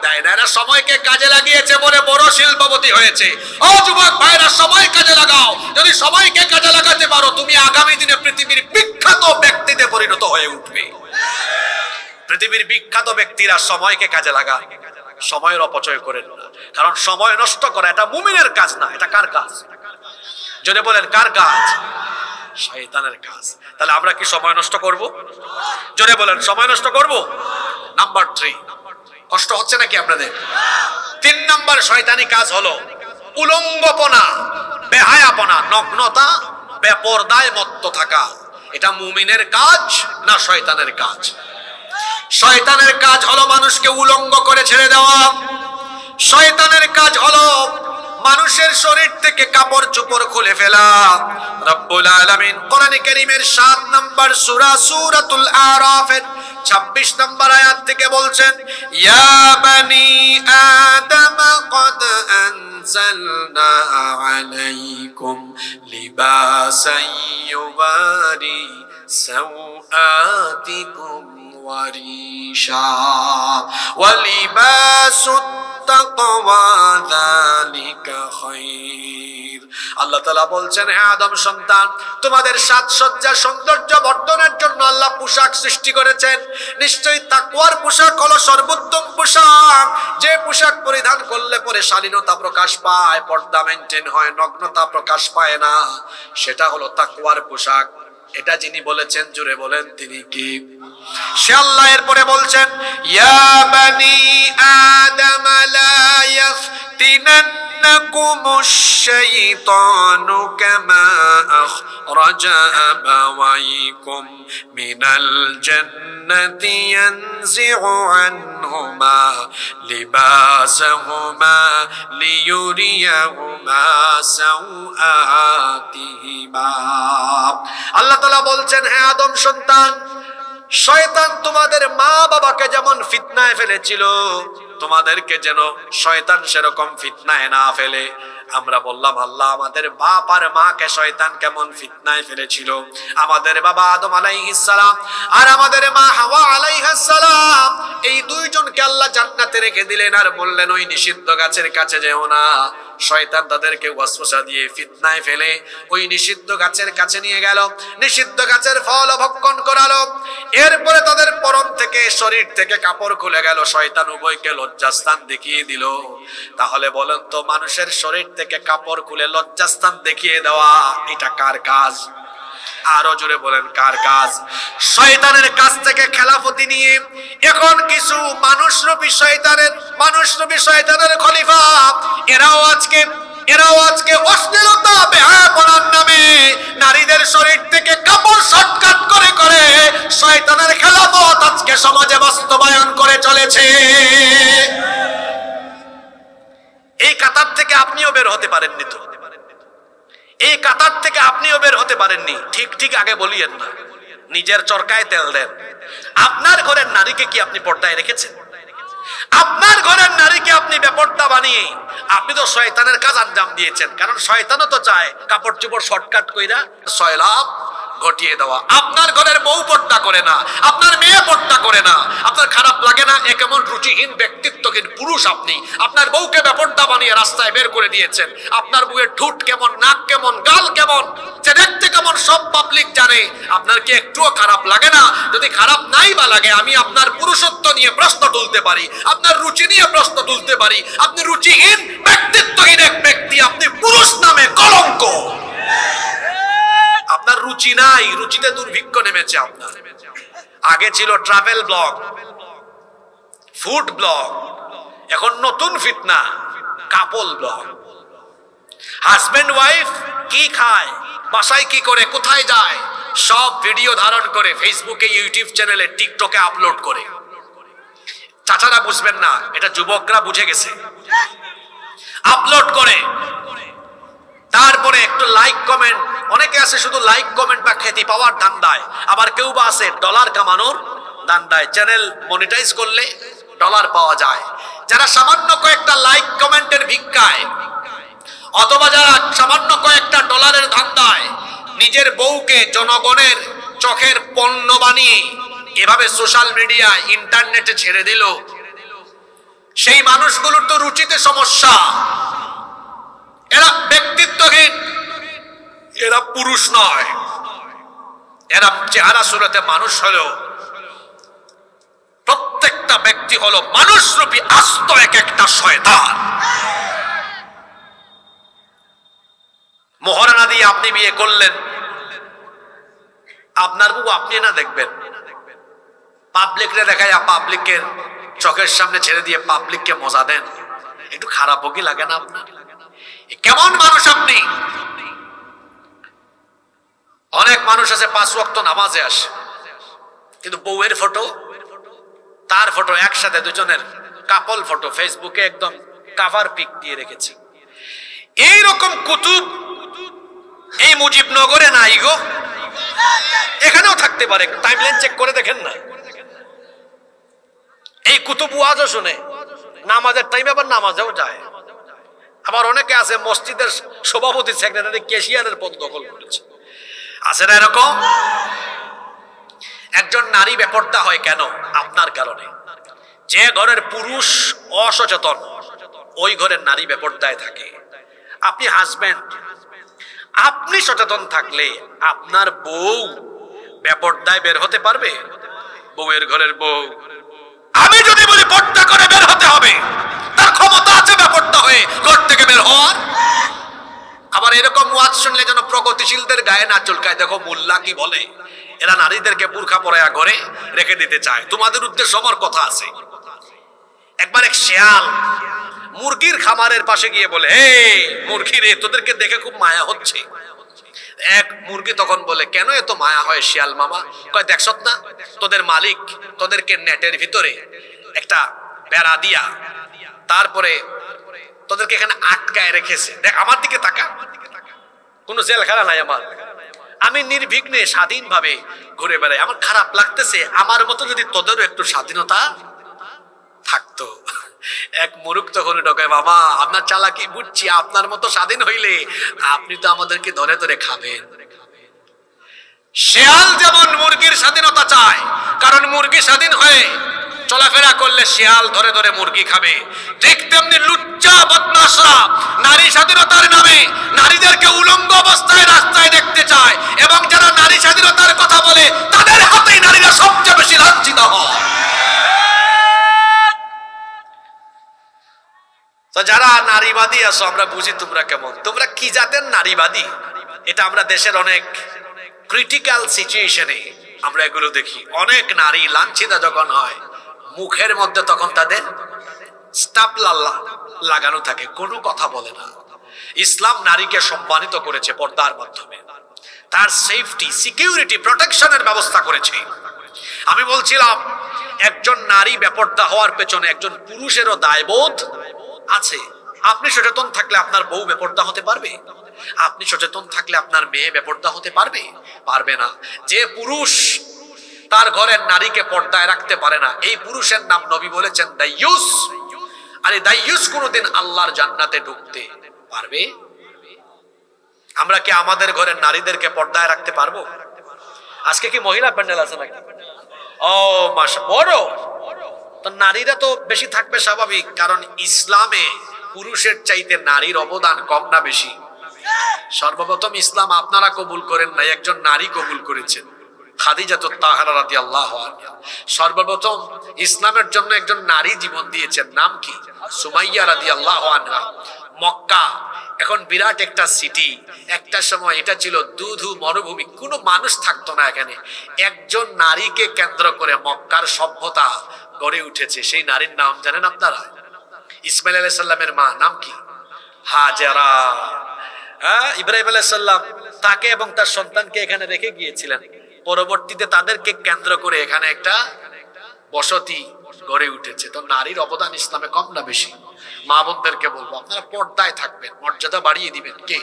দেয় না। এরা সময়কে কাজে লাগিয়েছে বলে বড় শিল্পপতি হয়েছে। ও যুবক ভাইরা, সময় কাজে লাগাও। যদি সময়কে কাজে লাগাতে পারো, তুমি আগামী দিনে পৃথিবীর বিখ্যাত ব্যক্তিতে পরিণত হয়ে উঠবে। পৃথিবীর বিখ্যাত ব্যক্তিরা সময়কে কাজে লাগায়, সময়ের অপচয় করেন না। কারণ সময় নষ্ট করা এটা মুমিনের কাজ না, এটা কার কাজ? যদি বলেন কার কাজ? শয়তানের কাজ। তাহলে আমরা কি সময় নষ্ট করব? জোরে বলেন, সময় নষ্ট করব? নাম্বার 3, কষ্ট হচ্ছে নাকি আপনাদের? 3 নাম্বার শয়তানি কাজ হলো উলঙ্গপনা, বেহায়াপনা, নগ্নতা, বেপরদায় মত্ত থাকা। এটা মুমিনের কাজ না শয়তানের কাজ? শয়তানের কাজ হলো মানুষকে উলঙ্গ করে ছেড়ে দেওয়া। শয়তানের কাজ হলো মানুষের শরীর থেকে কাপড় চোপড় খুলে ফেলা। রব্বুল আলামিন কোরআনে কারীমের 7 নম্বর সূরা সূরাতুল আরাফের 26 নম্বর আয়াত থেকে বলছেন, ইয়া বানি আদম কদ আনজালনা আলাইকুম লিবাসান ইউবারি সাওআতিকুম ওয়ারিশা ওয়া লিবাসুত তাকওয়া যালিকা খায়র। আল্লাহ তাআলা বলছেন, হে আদম সন্তান, তোমাদের সাজসজ্জা সৌন্দর্য বর্ধনের জন্য আল্লাহ পোশাক সৃষ্টি করেছেন। নিশ্চয়ই তাকওয়ার পোশাক হলো সর্বোত্তম পোশাক। যে পোশাক পরিধান করলে পরে শালীনতা প্রকাশ পায়, পর্দা মেইনটেইন হয়, নগ্নতা প্রকাশ পায় না, সেটা হলো তাকওয়ার পোশাক। এটা যিনি বলেছেন জোরে বলেন তিনি কি? সে আল্লাহ এরপরে বলছেন ইয়া বানি আদম লা ইয়াফতিনান্নাকুমুশ শাইতানু কামা আখরাজা আবাওয়াইকুম মিনাল জান্নাতি ইয়ানজিউ আনহুমা লিবাসাহুমা লিয়ুরিয়াহুমা সাওআতিহিমা। আল্লাহ তাআলা বলছেন হে আদম সন্তান, শয়তান তোমাদের মা বাবাকে যেমন ফিতনায় ফেলেছিল, তোমাদেরকে যেন শয়তান সেরকম ফিতনায় না ফেলে। আমরা বললাম আল্লাহ আমাদের বাপ আর মাকে শয়তান কেমন ফিতনায় ফেলেছিল? আমাদের বাবা আদম আলাইহিস সালাম আর আমাদের মা হাওয়া আলাইহাস সালাম, এই দুইজনকে আল্লাহ জান্নাতে রেখে দিলেন আর বললেন ওই নিষিদ্ধ গাছের কাছে যেও না। শয়তান তাদেরকে ওয়াসওয়াসা দিয়ে ফিতনায় ফেলে ওই নিষিদ্ধ গাছের কাছে নিয়ে গেল, নিষিদ্ধ গাছের ফল ভক্ষণ করালো। এরপরে তাদের পরন থেকে শরীর থেকে কাপড় খুলে গেল, শয়তান উভয়কে লজ্জাস্থান দেখিয়ে দিল। তাহলে বলেন তো মানুষের শরীর থেকে কাপড় খুলে লজ্জাস্থান দেখিয়ে দেওয়া এটা কার কাজ? আরো জোরে বলেন কার কাজ? শয়তানের কাছ থেকে খেলাফতি নিয়ে এখন কিছু মানুষরূপী শয়তানের খলিফা এরাও আজকে অশ্লীলতা বেহায়াপনার নামে নারীদের শরীর থেকে কাপড় শর্টকাট করে করে শয়তানের খেলাফত আজকে সমাজে বাস্তবায়ন করে চলেছে। এই কাতার থেকে আপনিও বের হতে পারেননি তো, এই কাতার থেকে আপনিও বের হতে পারেননি। ঠিক ঠিক আগে বলিয়েন না, নিজের চরকায় তেল দেন। আপনার ঘরের নারীকে কি আপনি পর্দায় রেখেছেন? আপনার ঘরের নারীকে আপনি বেপর্দা বানিয়ে আপনি তো শয়তানের কাজ আঞ্জাম দিয়েছেন। কারণ শয়তানও তো চায় কাপড় চোপড় শর্টকাট কইরা সয়লাভ ঘটিয়ে দেওয়া। আপনার ঘরের বউ পর্দা করে না, আপনার মেয়ে পর্দা করে না, আপনার খারাপ লাগে না? এ কেমন রুচিহীন ব্যক্তিত্বহীন পুরুষ আপনি! আপনার বউকে বেপর্দা বানিয়ে রাস্তায় বের করে দিয়েছেন। আপনার বউয়ের ঠোঁট কেমন, নাক কেমন, গাল কেমন, সে দেখতে কেমন সব পাবলিক জানে। আপনার কি একটুও খারাপ লাগে না? যদি খারাপ নাই বা লাগে, আমি আপনার পুরুষত্ব নিয়ে প্রশ্ন তুলতে পারি, আপনার রুচি নিয়ে প্রশ্ন তুলতে পারি। আপনি রুচিহীন ব্যক্তিত্বহীন এক ব্যক্তি, আপনি পুরুষ নামে কলঙ্ক। আপনার রুচি নাই, রুচিতে দুর্ভিক্ষ নেমেছে আপনার। আগে ছিল ট্রাভেল ব্লগ, ফুড ব্লগ, এখন নতুন ফিতনা কাপল ব্লগ। হাজবেন্ড ওয়াইফ কি খায়, বাসায় কি করে, কোথায় যায়, সব ভিডিও ধারণ করে ফেসবুকে, ইউটিউব চ্যানেলে, টিকটকে আপলোড করে। চাচারা বুঝবেন না, এটা যুবকরা বুঝে গেছে। আপলোড করে, তারপরে একটু লাইক কমেন্ট, অনেকে আছে শুধু লাইক কমেন্ট বা খ্যাতি পাওয়ার ধান্দায়, আবার কেউ বা আছে ডলার কামানোর ধান্দায়। চ্যানেল মনিটাইজ করলে ডলার পাওয়া যায়। যারা সামান্য কয়েকটা লাইক কমেন্টের ভিক্ষায় অথবা যারা সামান্য কয়েকটা ডলারের ধান্দায় নিজের বউকে জনগণের চোখের পণ্য বানিয়ে এভাবে সোশ্যাল মিডিয়া ইন্টারনেটে ছেড়ে দিল, সেই মানুষগুলোর তো রুচিতে সমস্যা। এরা ব্যক্তিত্বহীন, এরা পুরুষ নয়, এরা চেহারা সুরতে মানুষ হলেও প্রত্যেকটা ব্যক্তি হলো মানুষরূপী আস্ত এক একটা শয়তান। মোহরানা দিয়ে আপনি বিয়ে করলেন, আপনার বউ আপনি না দেখবেন, পাবলিকরে দেখায়, পাবলিকের চোখের সামনে ছেড়ে দিয়ে পাবলিককে মজা দেন। একটু খারাপও কি লাগে না আপনার? কেমন মানুষ আপনি? অনেক মানুষ আছে 5 ওয়াক্ত নামাজে আসে, কিন্তু বউয়ের ফটো, তার ফটো একসাথে দুজনের কাপল ফটো ফেসবুকে একদম কভার পিক দিয়ে রেখেছে। এইরকম কুতুব এই মুজিবনগরে নাই গো, এখানেও থাকতে পারে, টাইমলাইন চেক করে দেখেন না। এই কুতুব ওয়াজও শুনে, নামাজের টাইমে আবার নামাজেও যায়। আবার অনেকে আছে মসজিদের সভাপতি, সেক্রেটারি, ক্যাশিয়ারের পদ দখল করেছে। আছে না এরকম? একজন নারী বেপর্দা হয় কেন? আপনার কারণে। যে ঘরের পুরুষ অসচেতন, ওই ঘরের নারী বেপর্দায় থাকে। আপনি হাজবেন্ড, আপনি সচেতন থাকলে আপনার বউ বেপর্দায় বের হতে পারবে? বউয়ের ঘরের বউ, আমি যদি বলি পর্দা করে বের হতে হবে, তার ক্ষমতা আছে বেপর্দা হয়ে ঘর থেকে বের হওয়ার? আবার এরকম ওয়াজ শুনলে যেন প্রগতিশীলদের গায়ে না চুলকায়। দেখো মোল্লা কি বলে, এরা নারীদেরকে বুরখা পরায়া ঘরে রেখে দিতে চায়। তোমাদের উদ্দেশ্য আমার কথা আছে। একবার এক শেয়াল মুরগির খামারের পাশে গিয়ে বলে, হে মুরগি রে, তোদেরকে দেখে খুব মায়া হচ্ছে। এক মুরগি তখন বলে, কেন এত মায়া হয় শিয়াল মামা? কয়, দেখছত না তোদের মালিক তোদেরকে নেটের ভিতরে একটা বেড়া দিয়া তারপরে তোদেরকে এখানে আটকায় রেখেছে। দেখ আমার দিকে তাকা, কোনো জেলখানা নাই আমার, আমি নির্বিঘ্নে স্বাধীনভাবে ঘুরে বেড়াই, আমার খারাপ লাগতেছে। আমার মতো যদি তোদেরও একটু স্বাধীনতা থাকতো। এক মুরুখ তখন ঢোকায়, মামা আপনার চালাকি বুঝছি, আপনার মতো স্বাধীন হইলে আপনি তো আমাদেরকে ধরে ধরে খাবেন। শিয়াল যেমন মুরগির স্বাধীনতা চায়, কারণ মুরগি স্বাধীন হয়ে চলাফেরা করলে শিয়াল ধরে ধরে মুরগি খাবে, ঠিক তেমনি লুচ্চা বদমাশরা নারী স্বাধীনতার নামে নারীদেরকে উলঙ্গ অবস্থায় রাস্তায় দেখতে চায়, এবং যারা নারী স্বাধীনতার কথা বলে তাদের হাতেই নারীরা সবচেয়ে বেশি লাঞ্ছিত হয়। তো যারা নারীবাদী আছো, আমরা বুঝি তোমরা কেমন, তোমরা কি জাতের নারীবাদী। এটা আমরা দেশের অনেক ক্রিটিক্যাল সিচুয়েশনে আমরা এগুলো দেখি। অনেক নারী লাঞ্ছিত যখন হয়, মুখের মধ্যে তখন তাদের স্টাপলার লাগানো থাকে, কোনো কথা বলে না। ইসলাম নারীকে সম্মানিত করেছে পর্দার মাধ্যমে, তার সেফটি, সিকিউরিটি, প্রোটেকশনের ব্যবস্থা করেছে। আমি বলছিলাম একজন নারী বেপর্দা হওয়ার পেছনে একজন পুরুষেরও দায়বোধ আছে। আপনি সচেতন থাকলে আপনার বউ বেপর্দা হতে পারবে? আপনি সচেতন থাকলে আপনার মেয়ে বেপর্দা হতে পারবে? পারবে না। যে পুরুষ তার ঘরের নারীকে পর্দায় রাখতে পারে না, এই পুরুষের নাম নবী বলেছেন দাইয়ুস। আর এই দাইয়ুস কোনোদিন আল্লাহর জান্নাতে ঢুকতে পারবে? আমরা কি আমাদের ঘরের নারীদেরকে পর্দায় রাখতে পারবো? আজকে কি মহিলা প্যান্ডেল আছে নাকি? ও মাশা, বড় তো নারীরা তো বেশি থাকবে স্বাভাবিক, কারণ ইসলামে পুরুষের চাইতে নারীর অবদান কম না বেশি? সর্বপ্রথম ইসলাম আপনারা কবুল করেন নাই, একজন নারী কবুল করেছেন, খাদিজাতুত তাহরা রাদিয়াল্লাহু আনহা। সর্বপ্রথম ইসলামের জন্য একজন নারী জীবন দিয়েছেন, নাম কি? সুমাইয়া রাদিয়াল্লাহু আনহা। মক্কা এখন বিরাট একটা সিটি, একটা সময় এটা ছিল দুধু মরুভূমি, কোনো মানুষ থাকতো না এখানে। একজন নারীকে কেন্দ্র করে মক্কার সভ্যতা গড়ে উঠেছে। সেই নারীর নাম জানেন আপনারা? ইসমাইল আলাইহিস সালামের মা নাম কি? হাজেরা। ইব্রাহিম আলাইহিস সালাম তাকে এবং তার সন্তানকে এখানে রেখে গিয়েছিলেন। পরবর্তীতে তাদেরকে কেন্দ্র করে এখানে একটা বসতি গড়ে উঠেছে। তো নারীর অবদান ইসলামে কম না বেশি? মা বোনদেরকে বলবো, আপনারা পর্দায় থাকবেন, মর্যাদা বাড়িয়ে দিবেন। কে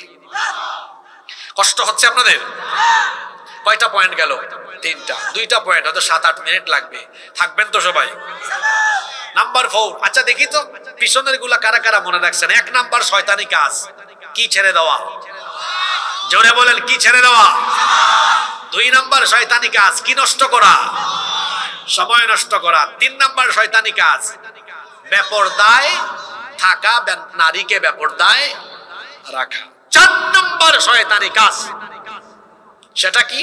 কষ্ট হচ্ছে আপনাদের? কয়টা পয়েন্ট গেল? তিনটা। দুইটা পয়েন্ট, হয়তো 7-8 মিনিট লাগবে। থাকবেন তো সবাই? নাম্বার 4। আচ্ছা দেখি তো পিছনের গুলা কারা কারা মনে রাখছেন। 1 নাম্বার শয়তানি কাজ কি? ছেড়ে দেওয়া। জোরে বলেন, কি ছেড়ে দেওয়া? 2 নাম্বার শয়তানি কাজ কি? নষ্ট করা, সময় নষ্ট করা। 3 নাম্বার শয়তানি কাজ বেপরদায় থাকা, নারীকে বেপরদায় রাখা। 4 নাম্বার শয়তানি কাজ, সেটা কি?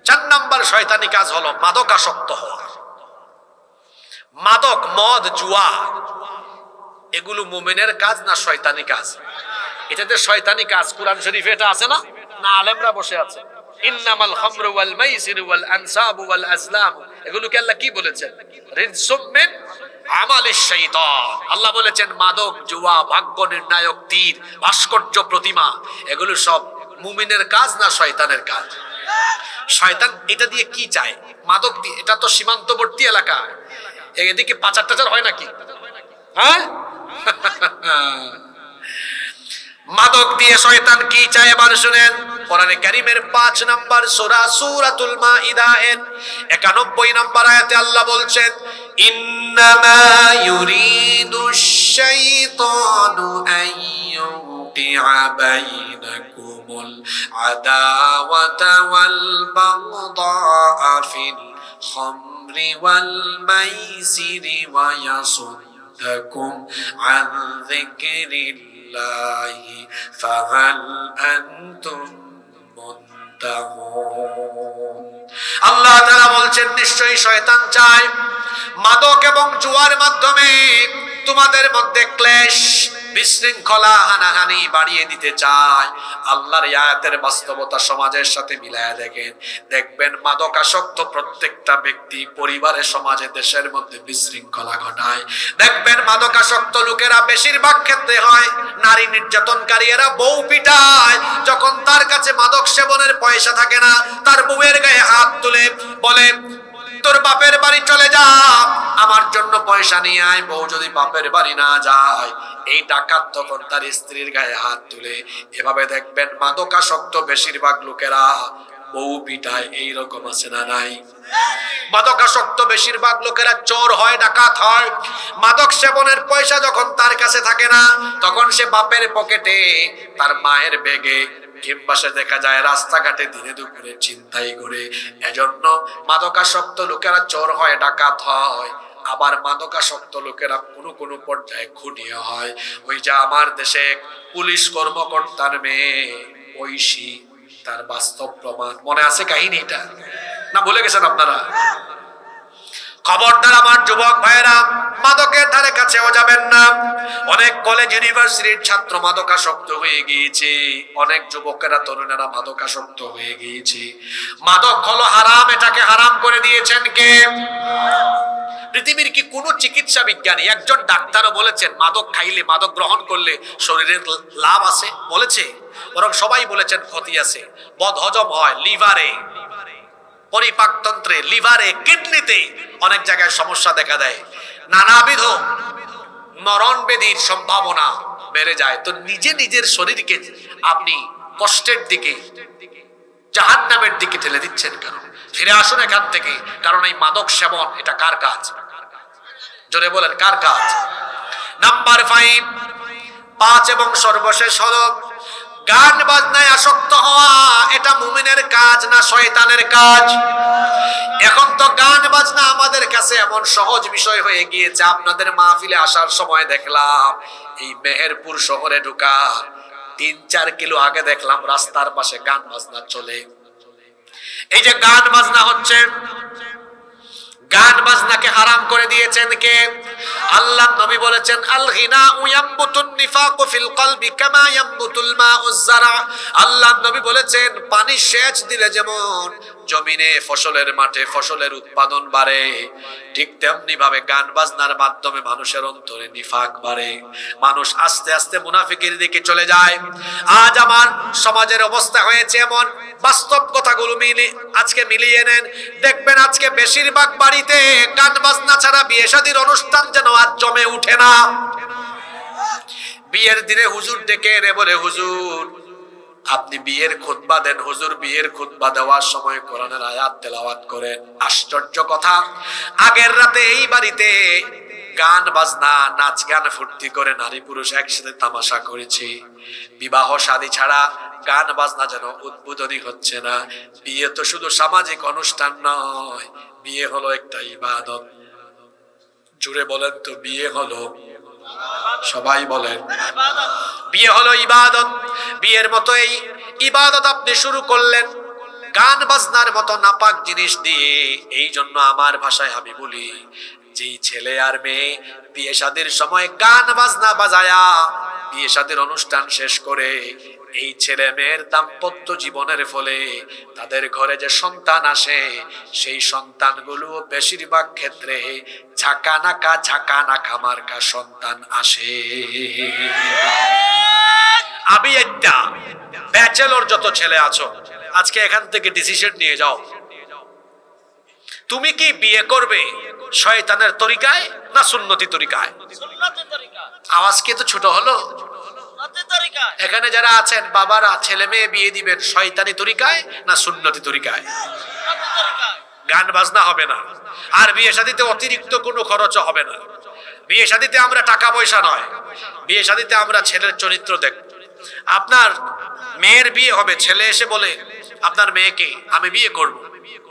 4 নাম্বার শয়তানি কাজ হলো মাদকাসক্ত হওয়া। মাদক, মদ, জুয়া, এগুলো মুমিনের কাজ না শয়তানি কাজ? এটাতে শয়তানি কাজ। কোরআন শরীফে এটা আছে না? না আলেমরা বসে আছে। ইন্নামাল খামরু ওয়াল মাইসিরু ওয়াল আনসাবু ওয়াল আজলাম, এগুলোকে আল্লাহ কি বলেছেন? রিজসুম মিন আমালিশ শাইতান। আল্লাহ বলেছেন মাদক, জুয়া, ভাগ্য নির্ণায়ক তীর, ভাস্কর্য প্রতিমা, এগুলো সব মুমিনের কাজ না শয়তানের কাজ? শয়তান এটা দিয়ে কি চায়? মাদক দিয়ে। এটা তো সীমান্তবর্তী এলাকা, এদিকে পাচার টাচার হয় নাকি? হ্যাঁ, মাদক দিয়ে শয়তান কি চায় এবার শুনেন। কোরআনে কারীমের 5 নাম্বার সূরা সূরাতুল মাইদা এর 91 নাম্বার আয়াতে আল্লাহ বলছেন, ইন্নামা ইউরিদুশ শাইতানু আইয়ুকিআ বাইনাকুমুল আদাওয়াতা ওয়াল বাগদাআ ফিল খামরি ওয়াল মাইসিরি ওয়া ইয়াসুদ্দাকুম আন যিকরিল্লাহি ফাহাল আনতুম মুনতাহুন। আল্লাহ তাআলা বলছেন নিশ্চয়ই শয়তান চায় মাদক এবং জুয়ার মাধ্যমে তোমাদের মধ্যে ক্লেশ, বিশৃঙ্খলা হানাহানি বাড়িয়ে দিতে চায়। আল্লাহর আয়াতের বাস্তবতা সমাজের সাথে মিলায়া দেখেন, দেখবেন মাদকাসক্ত প্রত্যেকটা ব্যক্তি পরিবারের, সমাজে, দেশের মধ্যে বিশৃঙ্খলা ঘটায়। দেখবেন মাদকাসক্ত লোকেরা বেশিরভাগ ক্ষেত্রে হয় নারী নির্যাতনকারীরা বউ পিটায়। যখন তার কাছে মাদক সেবনের পয়সা থাকে না, তার বউয়ের গায়ে হাত তুলে বলে তোর বাপের বাড়ি চলে যা, আমার জন্য পয়সা নিয়ে আয়। বউ যদি বাপের বাড়ি না যায়, এই ডাকাত তখন তার স্ত্রীর গায়ে হাত তুলে। এভাবে দেখবেন মাদকাসক্ত বেশিরভাগ লোকেরা বউ পিটায়। এইরকম আছে না নাই? মাদকাসক্ত বেশিরভাগ লোকেরা চোর হয়, ডাকাত হয়। মাদক সেবনের পয়সা যখন তার কাছে থাকে না, তখন সে বাপের পকেটে, তার মায়ের ব্যাগে, কিংবা সে দেখা যায় রাস্তাঘাটে দিনে দুপুরে ছিনতাই করে। এজন্য মাদকাসক্ত লোকেরা চোর হয়, ডাকাত হয়। আবার মাদকাসক্ত লোকেরা কোনো পর্যায়ে খুনিও হয়। ওই যে আমার দেশে পুলিশ কর্মকর্তার মেয়ে ঐশী, তার বাস্তব প্রমাণ মনে আছে কাহিনীটা? না ভুলে গেছেন আপনারা? খবরদার আমার যুবক ভাইয়েরা, মাদকের ধারে কাছেও যাবেন না। অনেক কলেজ ইউনিভার্সিটির ছাত্র মাদকাসক্ত হয়ে গিয়েছে, অনেক যুবকেরা, তরুণেরা মাদকাসক্ত হয়ে গিয়েছে। মাদক হলো হারাম, এটাকে হারাম করে দিয়েছেন কে? পৃথিবীর কি কোনো চিকিৎসা বিজ্ঞানী, একজন ডাক্তারও বলেছেন মাদক খাইলে, মাদক গ্রহণ করলে শরীরের লাভ আছে? বলেছে? বরং সবাই বলেছেন ক্ষতি আছে। বদহজম হয়, লিভারে, পরিপাকতন্ত্রে, লিভারে, কিডনিতে অনেক জায়গায় সমস্যা দেখা দেয়, নানাবিধ মরণ ব্যাধির সম্ভাবনা বেড়ে যায়। তো নিজের শরীরকে আপনি কষ্টের দিকে, জাহান্নামের দিকে ঠেলে দিচ্ছেন কেন? ফিরে আসুন এখান থেকে। কারণ এই মাদক সেবন, এটা কার কাজ? জোরে বলেন, কার কাজ? নাম্বার 5 এবং সর্বশেষ হলো গান বাজনায় আসক্ত হওয়া। এটা মুমিনের কাজ না শয়তানের কাজ? এখন তো গান বাজনা আমাদের কাছে এমন সহজ বিষয় হয়ে গিয়েছে। আপনাদের মাহফিলে আসার সময় দেখলাম এই মেহেরপুর শহরে ঢোকা 3-4 কিলো আগে দেখলাম রাস্তার পাশে গান বাজনা চলে। এই যে গান বাজনা হচ্ছে, গান বাজনাকে হারাম করে দিয়েছেন কে? আল্লাহ নবী বলেছেন আল গিনা ইয়ামবুতুন নিফাকু ফিল কলবি কামা ইয়ামবুতুল মাউজ যারা। আল্লাহ নবী বলেছেন পানি সেচ দিলে যেমন জমিনে, ফসলের মাঠে ফসলের উৎপাদন বাড়ে, ঠিক তেমনি ভাবে গান বাজনার মাধ্যমে মানুষের অন্তরে নিফাক বাড়ে। মানুষ আস্তে আস্তে মুনাফিকের দিকে চলে যায়। আজ আমার সমাজের অবস্থা হয়েছে এমন, বাস্তব কথাগুলো আজকে মিলিয়ে নেন, দেখবেন আজকে বেশিরভাগ বাড়িতে গান বাজনা ছাড়া বিয়ে শাদীর অনুষ্ঠান যেন আজ জমে উঠে না। বিয়ের দিনে হুজুর ডেকে এনে বলে, হুজুর আপনি বিয়ের খুতবা দেন। হুজুর বিয়ের খুতবা দেওয়ার সময় কোরআনের আয়াত তেলাওয়াত করেন। আশ্চর্য কথা, আগের রাতে এই বাড়িতে গান বাজনা, নাচ গান, ফুর্তি করে নারী পুরুষ একসাথে তামাশা করেছি। বিবাহ শাদী ছাড়া গান বাজনা যেন উদ্বোধনী হচ্ছে না। বিয়ে তো শুধু সামাজিক অনুষ্ঠান নয়, বিয়ে হলো একটা ইবাদত। জুড়ে বলেন তো, বিয়ে হলো, সবাই বলেন, বিয়ে হলো ইবাদত। বিয়ের মতো এই ইবাদত আপনি শুরু করলেন গান বাজনার মতো নাপাক জিনিস দিয়ে। এই জন্য আমার ভাষায় আমি বলি, যেই ছেলে আর মেয়ে বিয়ে শাদীর সময় গান বাজনা বাজায়া বিয়ে শাদীর অনুষ্ঠান শেষ করে, এই ছেলে মেয়ের দাম্পত্য জীবনের ফলে তাদের ঘরে যে সন্তান আসে, সেই সন্তানগুলো বেশিরভাগ ক্ষেত্রে ঝাঁকা মার্কা সন্তান আসে। আমি একটা ব্যাচেলর যত ছেলে আছো, আজকে এখান থেকে ডিসিশন নিয়ে যাও, তুমি কি বিয়ে করবে শয়তানের তরিকায় না সুন্নতি তরিকায়? আওয়াজ কি তো ছোট হলো? এখানে যারা আছেন বাবারা, ছেলে মেয়ে বিয়ে দিবেন শয়তানি তরিকায় না সুন্নতি তরিকায়? গান বাজনা হবে না, আর বিয়ে শাদীতে অতিরিক্ত কোনো খরচ হবে না। বিয়ে শাদীতে আমরা টাকা পয়সা নয়, বিয়ে শাদীতে আমরা ছেলের চরিত্র দেখব। আপনার মেয়ের বিয়ে হবে, ছেলে এসে বলে আপনার মেয়েকে আমি বিয়ে করব,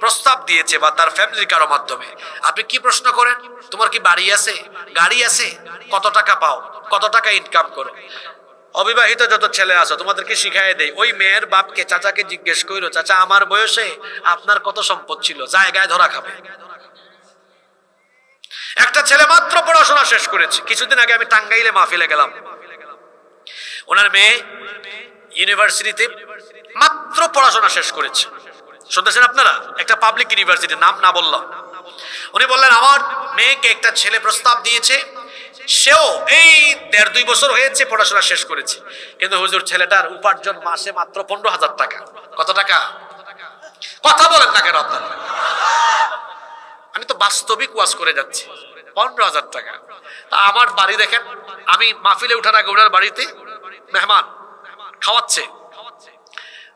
প্রস্তাব দিয়েছে বা তার ফ্যামিলির কারো মাধ্যমে। আপনি কি প্রশ্ন করেন? তোমার কি বাড়ি আছে, গাড়ি আছে, কত টাকা পাও, কত টাকা ইনকাম করো? অবিবাহিত যত ছেলে আছো তোমাদেরকে শিখাই দেয়, ওই মেয়ের বাপকে, চাচাকে জিজ্ঞেস করো, চাচা আমার বয়সে আপনার কত সম্পদ ছিল, জায়গায় ধরা খাবে। একটা ছেলে মাত্র পড়াশোনা শেষ করেছে, কিছুদিন আগে আমি টাঙ্গাইলে মাহফিলে গেলাম, ওনার মেয়ে ইউনিভার্সিটিতে মাত্র পড়াশোনা শেষ করেছে। শুনতেছেন আপনারা? একটা পাবলিক ইউনিভার্সিটি, নাম না বললাম। উনি বললেন আমার মেয়েকে একটা ছেলে প্রস্তাব দিয়েছে, সেও এই 1.5-2 বছর হয়েছে পড়াশোনা শেষ করেছে, কিন্তু হুজুর ছেলেটার উপার্জন মাসে মাত্র 15,000 টাকা। কত টাকা? কথা বলেন না কেন আপনারা? আমি তো বাস্তবিক ওয়াজ করে যাচ্ছি। 15,000 টাকা। তা আমার বাড়ি দেখেন, আমি মাহফিলে উঠার আগে ওনার বাড়িতে মেহমান খাওয়াচ্ছে।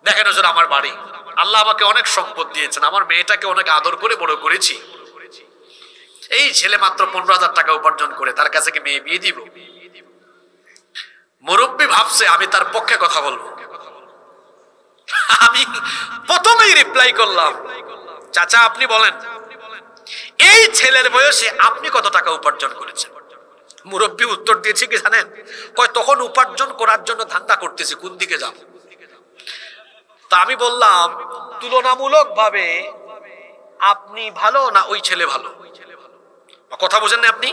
দেখেন হুজুর আমার বাড়ি, আল্লাহ আমাকে অনেক সম্পদ দিয়েছেন, আমার মেয়েটাকে অনেক আদর করে বড় করেছি। এই ছেলে মাত্র 15,000 টাকা উপার্জন করে, তার কাছে কি মেয়ে বিয়ে দিব? মুরব্বী ভাবছে আমি তার পক্ষে কথা বলবো। আমি প্রথমেই রিপ্লাই করলাম, চাচা আপনি বলেন এই ছেলের বয়সে আপনি কত টাকা উপার্জন করেছেন? মুরব্বী উত্তর দিয়েছে কি জানেন? কয় তখন উপার্জন করার জন্য ধান্দা করতেছি, কোন দিকে যাব। তা আমি বললাম তুলনামূলক ভাবে আপনি ভালো না ওই ছেলে ভালো? কথা বুঝেন না আপনি?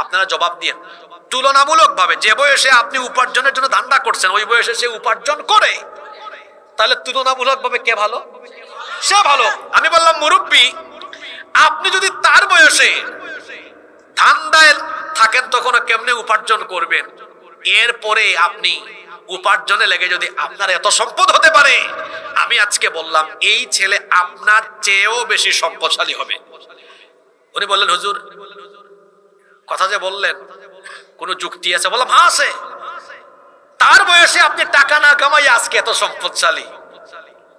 আপনারা জবাব দিয়েন। তুলনামূলক ভাবে যে বয়সে আপনি উপার্জনের জন্য ধান্দা করছেন, ওই বয়সে সে উপার্জন করে, তাহলে তুলনামূলক ভাবে কে ভালো? সে ভালো। আমি বললাম মুরব্বী আপনি যদি তার বয়সে ধান্দায় থাকেন তখন কেমনে উপার্জন করবেন? এরপরে আপনি উপার্জনে লেগে যদি আপনার এত সম্পদ হতে পারে, আমি আজকে বললাম এই ছেলে আপনার চেয়েও বেশি সম্পদশালী হবে। উনি বললেন হুজুর কথা যে বললেন কোন যুক্তি আছে? বললাম হ্যাঁ আছে। তার বয়সে আপনি টাকা না কামাই আজকে এত সম্পদশালী,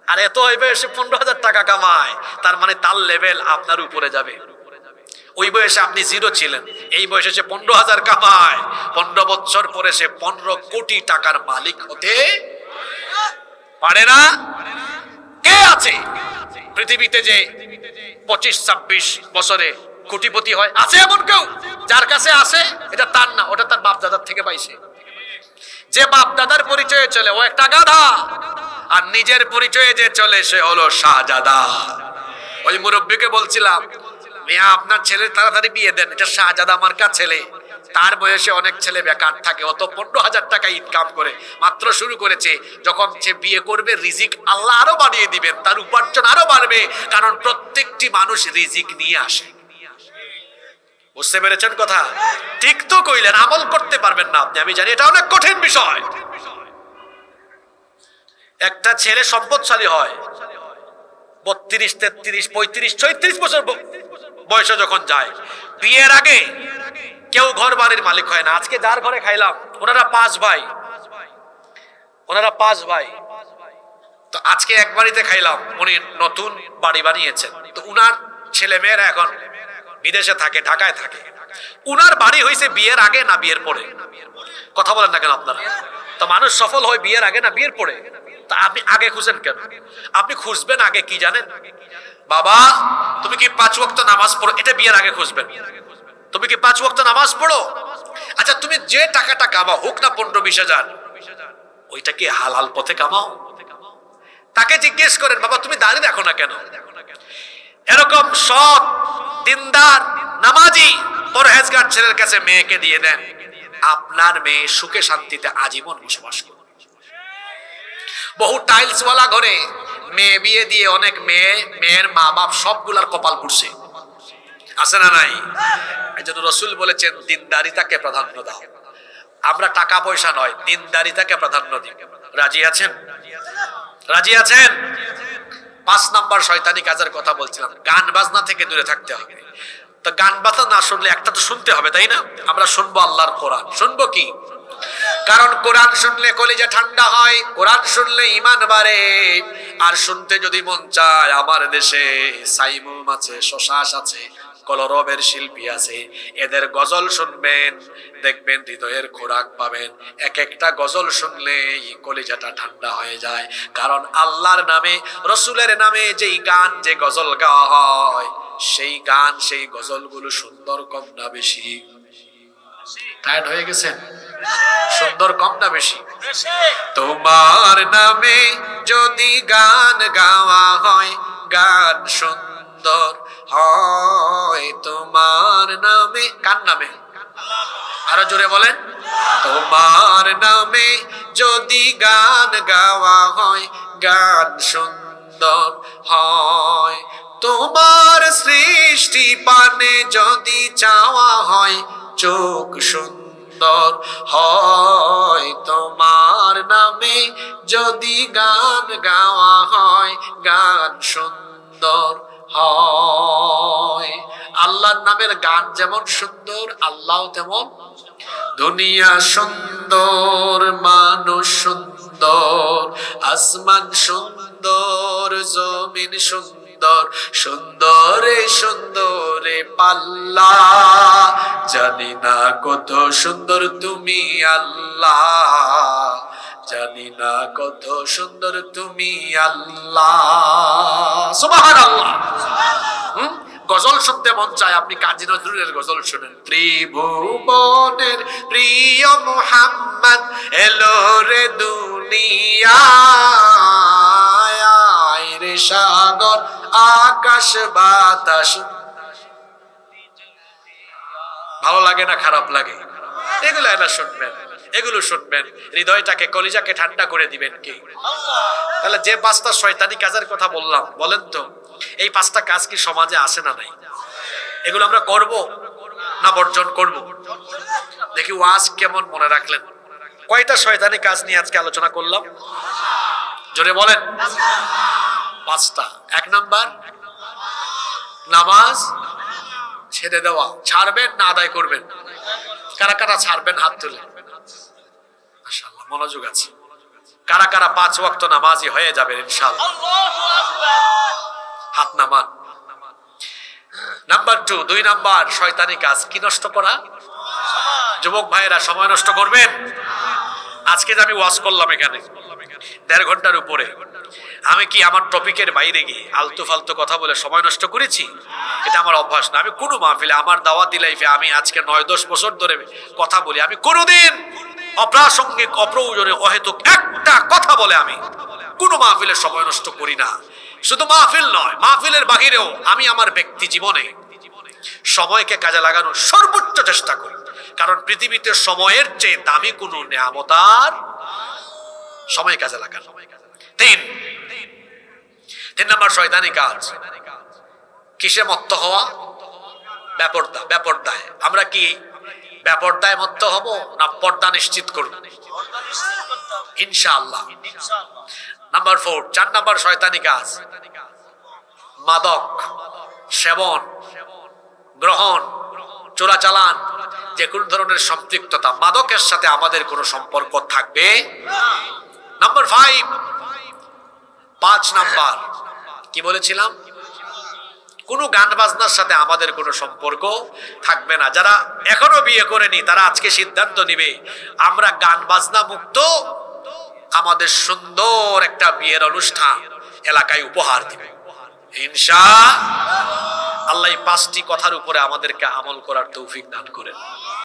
আর এত ওই বয়সে 15,000 টাকা কামায়, তার মানে তার লেভেল আপনার উপরে যাবে। ওই বয়সে আপনি 0 ছিলেন, এই বয়সে সে 15,000 কামায়, 15 বছর পরে সে 15 কোটি টাকার মালিক হতে পারে না? কে আছে পৃথিবীতে যে 25-26 বছরে কোটিপতি হয়? আছে এমন কেউ? যার কাছে আছে এটা তার না, ওটা তার বাপ দাদার থেকে পাইছে। যে বাপ দাদার পরিচয়ে চলে ও একটা গাধা, আর নিজের পরিচয়ে যে চলে সে হলো শাহজাদা। ওই মুরব্বীকে বলছিলাম মিয়া আপনার ছেলের তাড়াতাড়ি বিয়ে দেন, এটা শাহজাদা মার্কা ছেলে। তার বয়সে অনেক ছেলে বেকার থাকে, অত 15,000 টাকা ইনকাম করে, মাত্র শুরু করেছে। যখন সে বিয়ে করবে রিজিক আল্লাহ আরো বাড়িয়ে দিবেন, তার উপার্জন আরো বাড়বে, কারণ প্রত্যেকটি মানুষ রিজিক নিয়ে আসে। বুঝতে পেরেছেন কথা? ঠিক তো কইলেন, আমল করতে পারবেন না আপনি, আমি জানি এটা অনেক কঠিন বিষয়। একটা ছেলে সম্পদশালী হয় 32, 33, 35, 36 বছর বয়সে যখন যায়, বিয়ের আগে কেউ ঘর বাড়ির মালিক হয় না। আজকে যার ঘরে খাইলাম ওনারা 5 ভাই, তো আজকে এক বাড়িতে খাইলাম, উনি নতুন বাড়ি বানিয়েছেন, তো উনার ছেলে মেয়েরা এখন বিদেশে থাকে, ঢাকায় থাকে। উনার বাড়ি হয়েছে বিয়ের আগে না বিয়ের পরে? কথা বলেন না কেন আপনারা? তো মানুষ সফল হয় বিয়ের আগে না বিয়ের পরে? তা আপনি আগে খুঁজেন কেন? আপনি খুঁজবেন আগে কি জানেন? বাবা তুমি কি 5 ওয়াক্ত নামাজ পড়ো, এটা বিয়ের আগে খুঁজবেন। তুমি কি 5 ওয়াক্ত নামাজ পড়ো? আচ্ছা তুমি যে টাকাটা কামাও, হোক না 15-20 হাজার, ওইটা কি হালাল পথে কামাও? তাকে জিজ্ঞেস করেন বাবা তুমি দাঁড়িয়ে রাখো না কেন? এরকম সৎ দিনদার নামাজি পরহেজগার ছেলের কাছে মেয়েকে দিয়ে দেন, আপনার মেয়ে সুখে শান্তিতে আজীবন বসবাস করবে। বহু টাইলস ওয়ালা ঘরে মেয়ে বিয়ে দিয়ে অনেক মেয়ের মা বাপ সবগুলার কপাল পুড়ছে, আছে না নাই? এইজন্য রাসূল বলেছেন দিনদারিতাকে প্রাধান্য দাও। আমরা টাকা পয়সা নয়, দিনদারিতাকে প্রাধান্য দিই। রাজি আছেন? রাজি আছেন? 5 নাম্বার শয়তানি কাজের কথা বলছিলাম, গান বাজনা থেকে দূরে থাকতে হবে। তো গান বাজনা না শুনলে একটা তো শুনতে হবে, তাই না? আমরা শুনবো আল্লাহর কোরআন। শুনবো কি? কারণ কোরআন শুনলে কলিজা ঠান্ডা হয়, কোরআন শুনলে ঈমান বাড়ে। আর শুনতে যদি মন চায়, আমার দেশে সাইমুম আছে, শশাস আছে, কলরবের শিল্পী আছে, এদের গজল শুনবেন, দেখবেন হৃদয়ের খোরাক পাবেন। এক একটা গজল শুনলেই কলিজাটা ঠান্ডা হয়ে যায়। কারণ আল্লাহর নামে, রসুলের নামে যেই গান, যে গজল গাওয়া হয়, সেই গান, সেই গজলগুলো সুন্দর কম না বেশি? টায়ার্ড হয়ে গেছেন? সুন্দর কম না বেশি? তোমার নামে যদি গান গাওয়া হয়, গান সুন্দর হয় তোমার নামে। কার নামে? আরো জোরে বলেন। তোমার নামে যদি গান গাওয়া হয় গান সুন্দর হয়, তোমার সৃষ্টি পানে যদি চাওয়া হয় চোখ সুন্দর হয়, তোমার নামে যদি গান গাওয়া হয় গান সুন্দর হয়। আল্লাহর নামের গান যেমন সুন্দর আল্লাহ তেমন। দুনিয়া সুন্দর, মানুষ সুন্দর, আসমান সুন্দর, জমিন সুন্দর, সুন্দরে সুন্দরে পাল্লা, জানি না কত সুন্দর তুমি আল্লাহ, জানি না কত সুন্দর তুমি আল্লাহ। সুবহানাল্লাহ। গজল শুনতে মন চায়, আপনি কাজী নজরুলের গজল শুনেন। ত্রিভুবনের প্রিয় মুহাম্মদ এলো রে দুনিয়ায়, রে সাগর আকাশ বাতাস। ভালো লাগে না খারাপ লাগে? এগুলো এটা শুনবেন, এগুলো শুনবেন, হৃদয়টাকে কলিজাকে ঠান্ডা করে দিবেন কে? তাহলে যে পাঁচটা শয়তানি কাজের কথা বললাম, বলেন তো এই পাঁচটা কাজ কি সমাজে আসে না নাই? এগুলো আমরা করব না বর্জন করব? দেখি ওয়াজ কেমন মনে রাখলেন। কয়টা শয়তানি কাজ নিয়ে আজকে আলোচনা করলাম? জোরে বলেন। পাঁচটা। এক নাম্বার, নামাজ ছেড়ে দেওয়া। ছাড়বেন না আদায় করবেন? কারা কারা ছাড়বেন হাত তুলে? মাশাআল্লাহ, মনোযোগ আছে। কারা কারা 5 ওয়াক্ত নামাজি হয়ে যাবেন ইনশাআল্লাহ? হাত নামান। নাম্বার 2, 2 নাম্বার শয়তানি কাজ কি নষ্ট করা? যুবক ভাইয়েরা সময় নষ্ট করবেন। আজকে যে আমি ওয়াজ করলাম এখানে 1.5 ঘন্টার উপরে, আমি কি আমার টপিকের বাইরে গিয়ে আলতু ফালতু কথা বলে সময় নষ্ট করেছি? এটা আমার অভ্যাস না। আমি কোনো মাহফিলে, আমার দাওয়াতি লাইফে আমি আজকে 9-10 বছর ধরে কথা বলি, আমি কোনোদিন অপ্রাসঙ্গিক, অপ্রয়োজনে, অহেতুক একটা কথা বলে আমি কোনো মাহফিলে সময় নষ্ট করি না। শুধু মাহফিল নয়, মাহফিলের বাহিরেও আমি আমার ব্যক্তি জীবনে সময়কে কাজে লাগানোর সর্বোচ্চ চেষ্টা করি। কারণ পৃথিবীতে সময়ের চেয়ে দামি কোনো নিয়ামত আর সময় কাজে লাগানো। 3 নাম্বার শয়তানি কাজ কিসে মত্ত হওয়া? বেপরদা। বেপরদায়। আমরা কি বেপরদায় মত্ত হব না পর্দা নিশ্চিত করব? ইনশাআল্লাহ। নাম্বার 4, 4 নাম্বার শয়তানি কাজ মাদক সেবন, গ্রহণ, চোরাচালান, যে কোন ধরনের সম্পৃক্ততা। মাদকের সাথে আমাদের কোনো সম্পর্ক থাকবে। নাম্বার 5 নাম্বার কি বলেছিলাম? কোনো গান বাজনার সাথে আমাদের কোনো সম্পর্ক থাকবে না। যারা এখনো বিয়ে করেনি তারা আজকে সিদ্ধান্ত নিবে আমরা গান বাজনা মুক্ত আমাদের সুন্দর একটা বিয়ের অনুষ্ঠান এলাকায় উপহার দিবে ইনশাআল্লাহ। আল্লাহ এই 5টি কথার উপরে আমাদেরকে আমল করার তৌফিক দান করেন।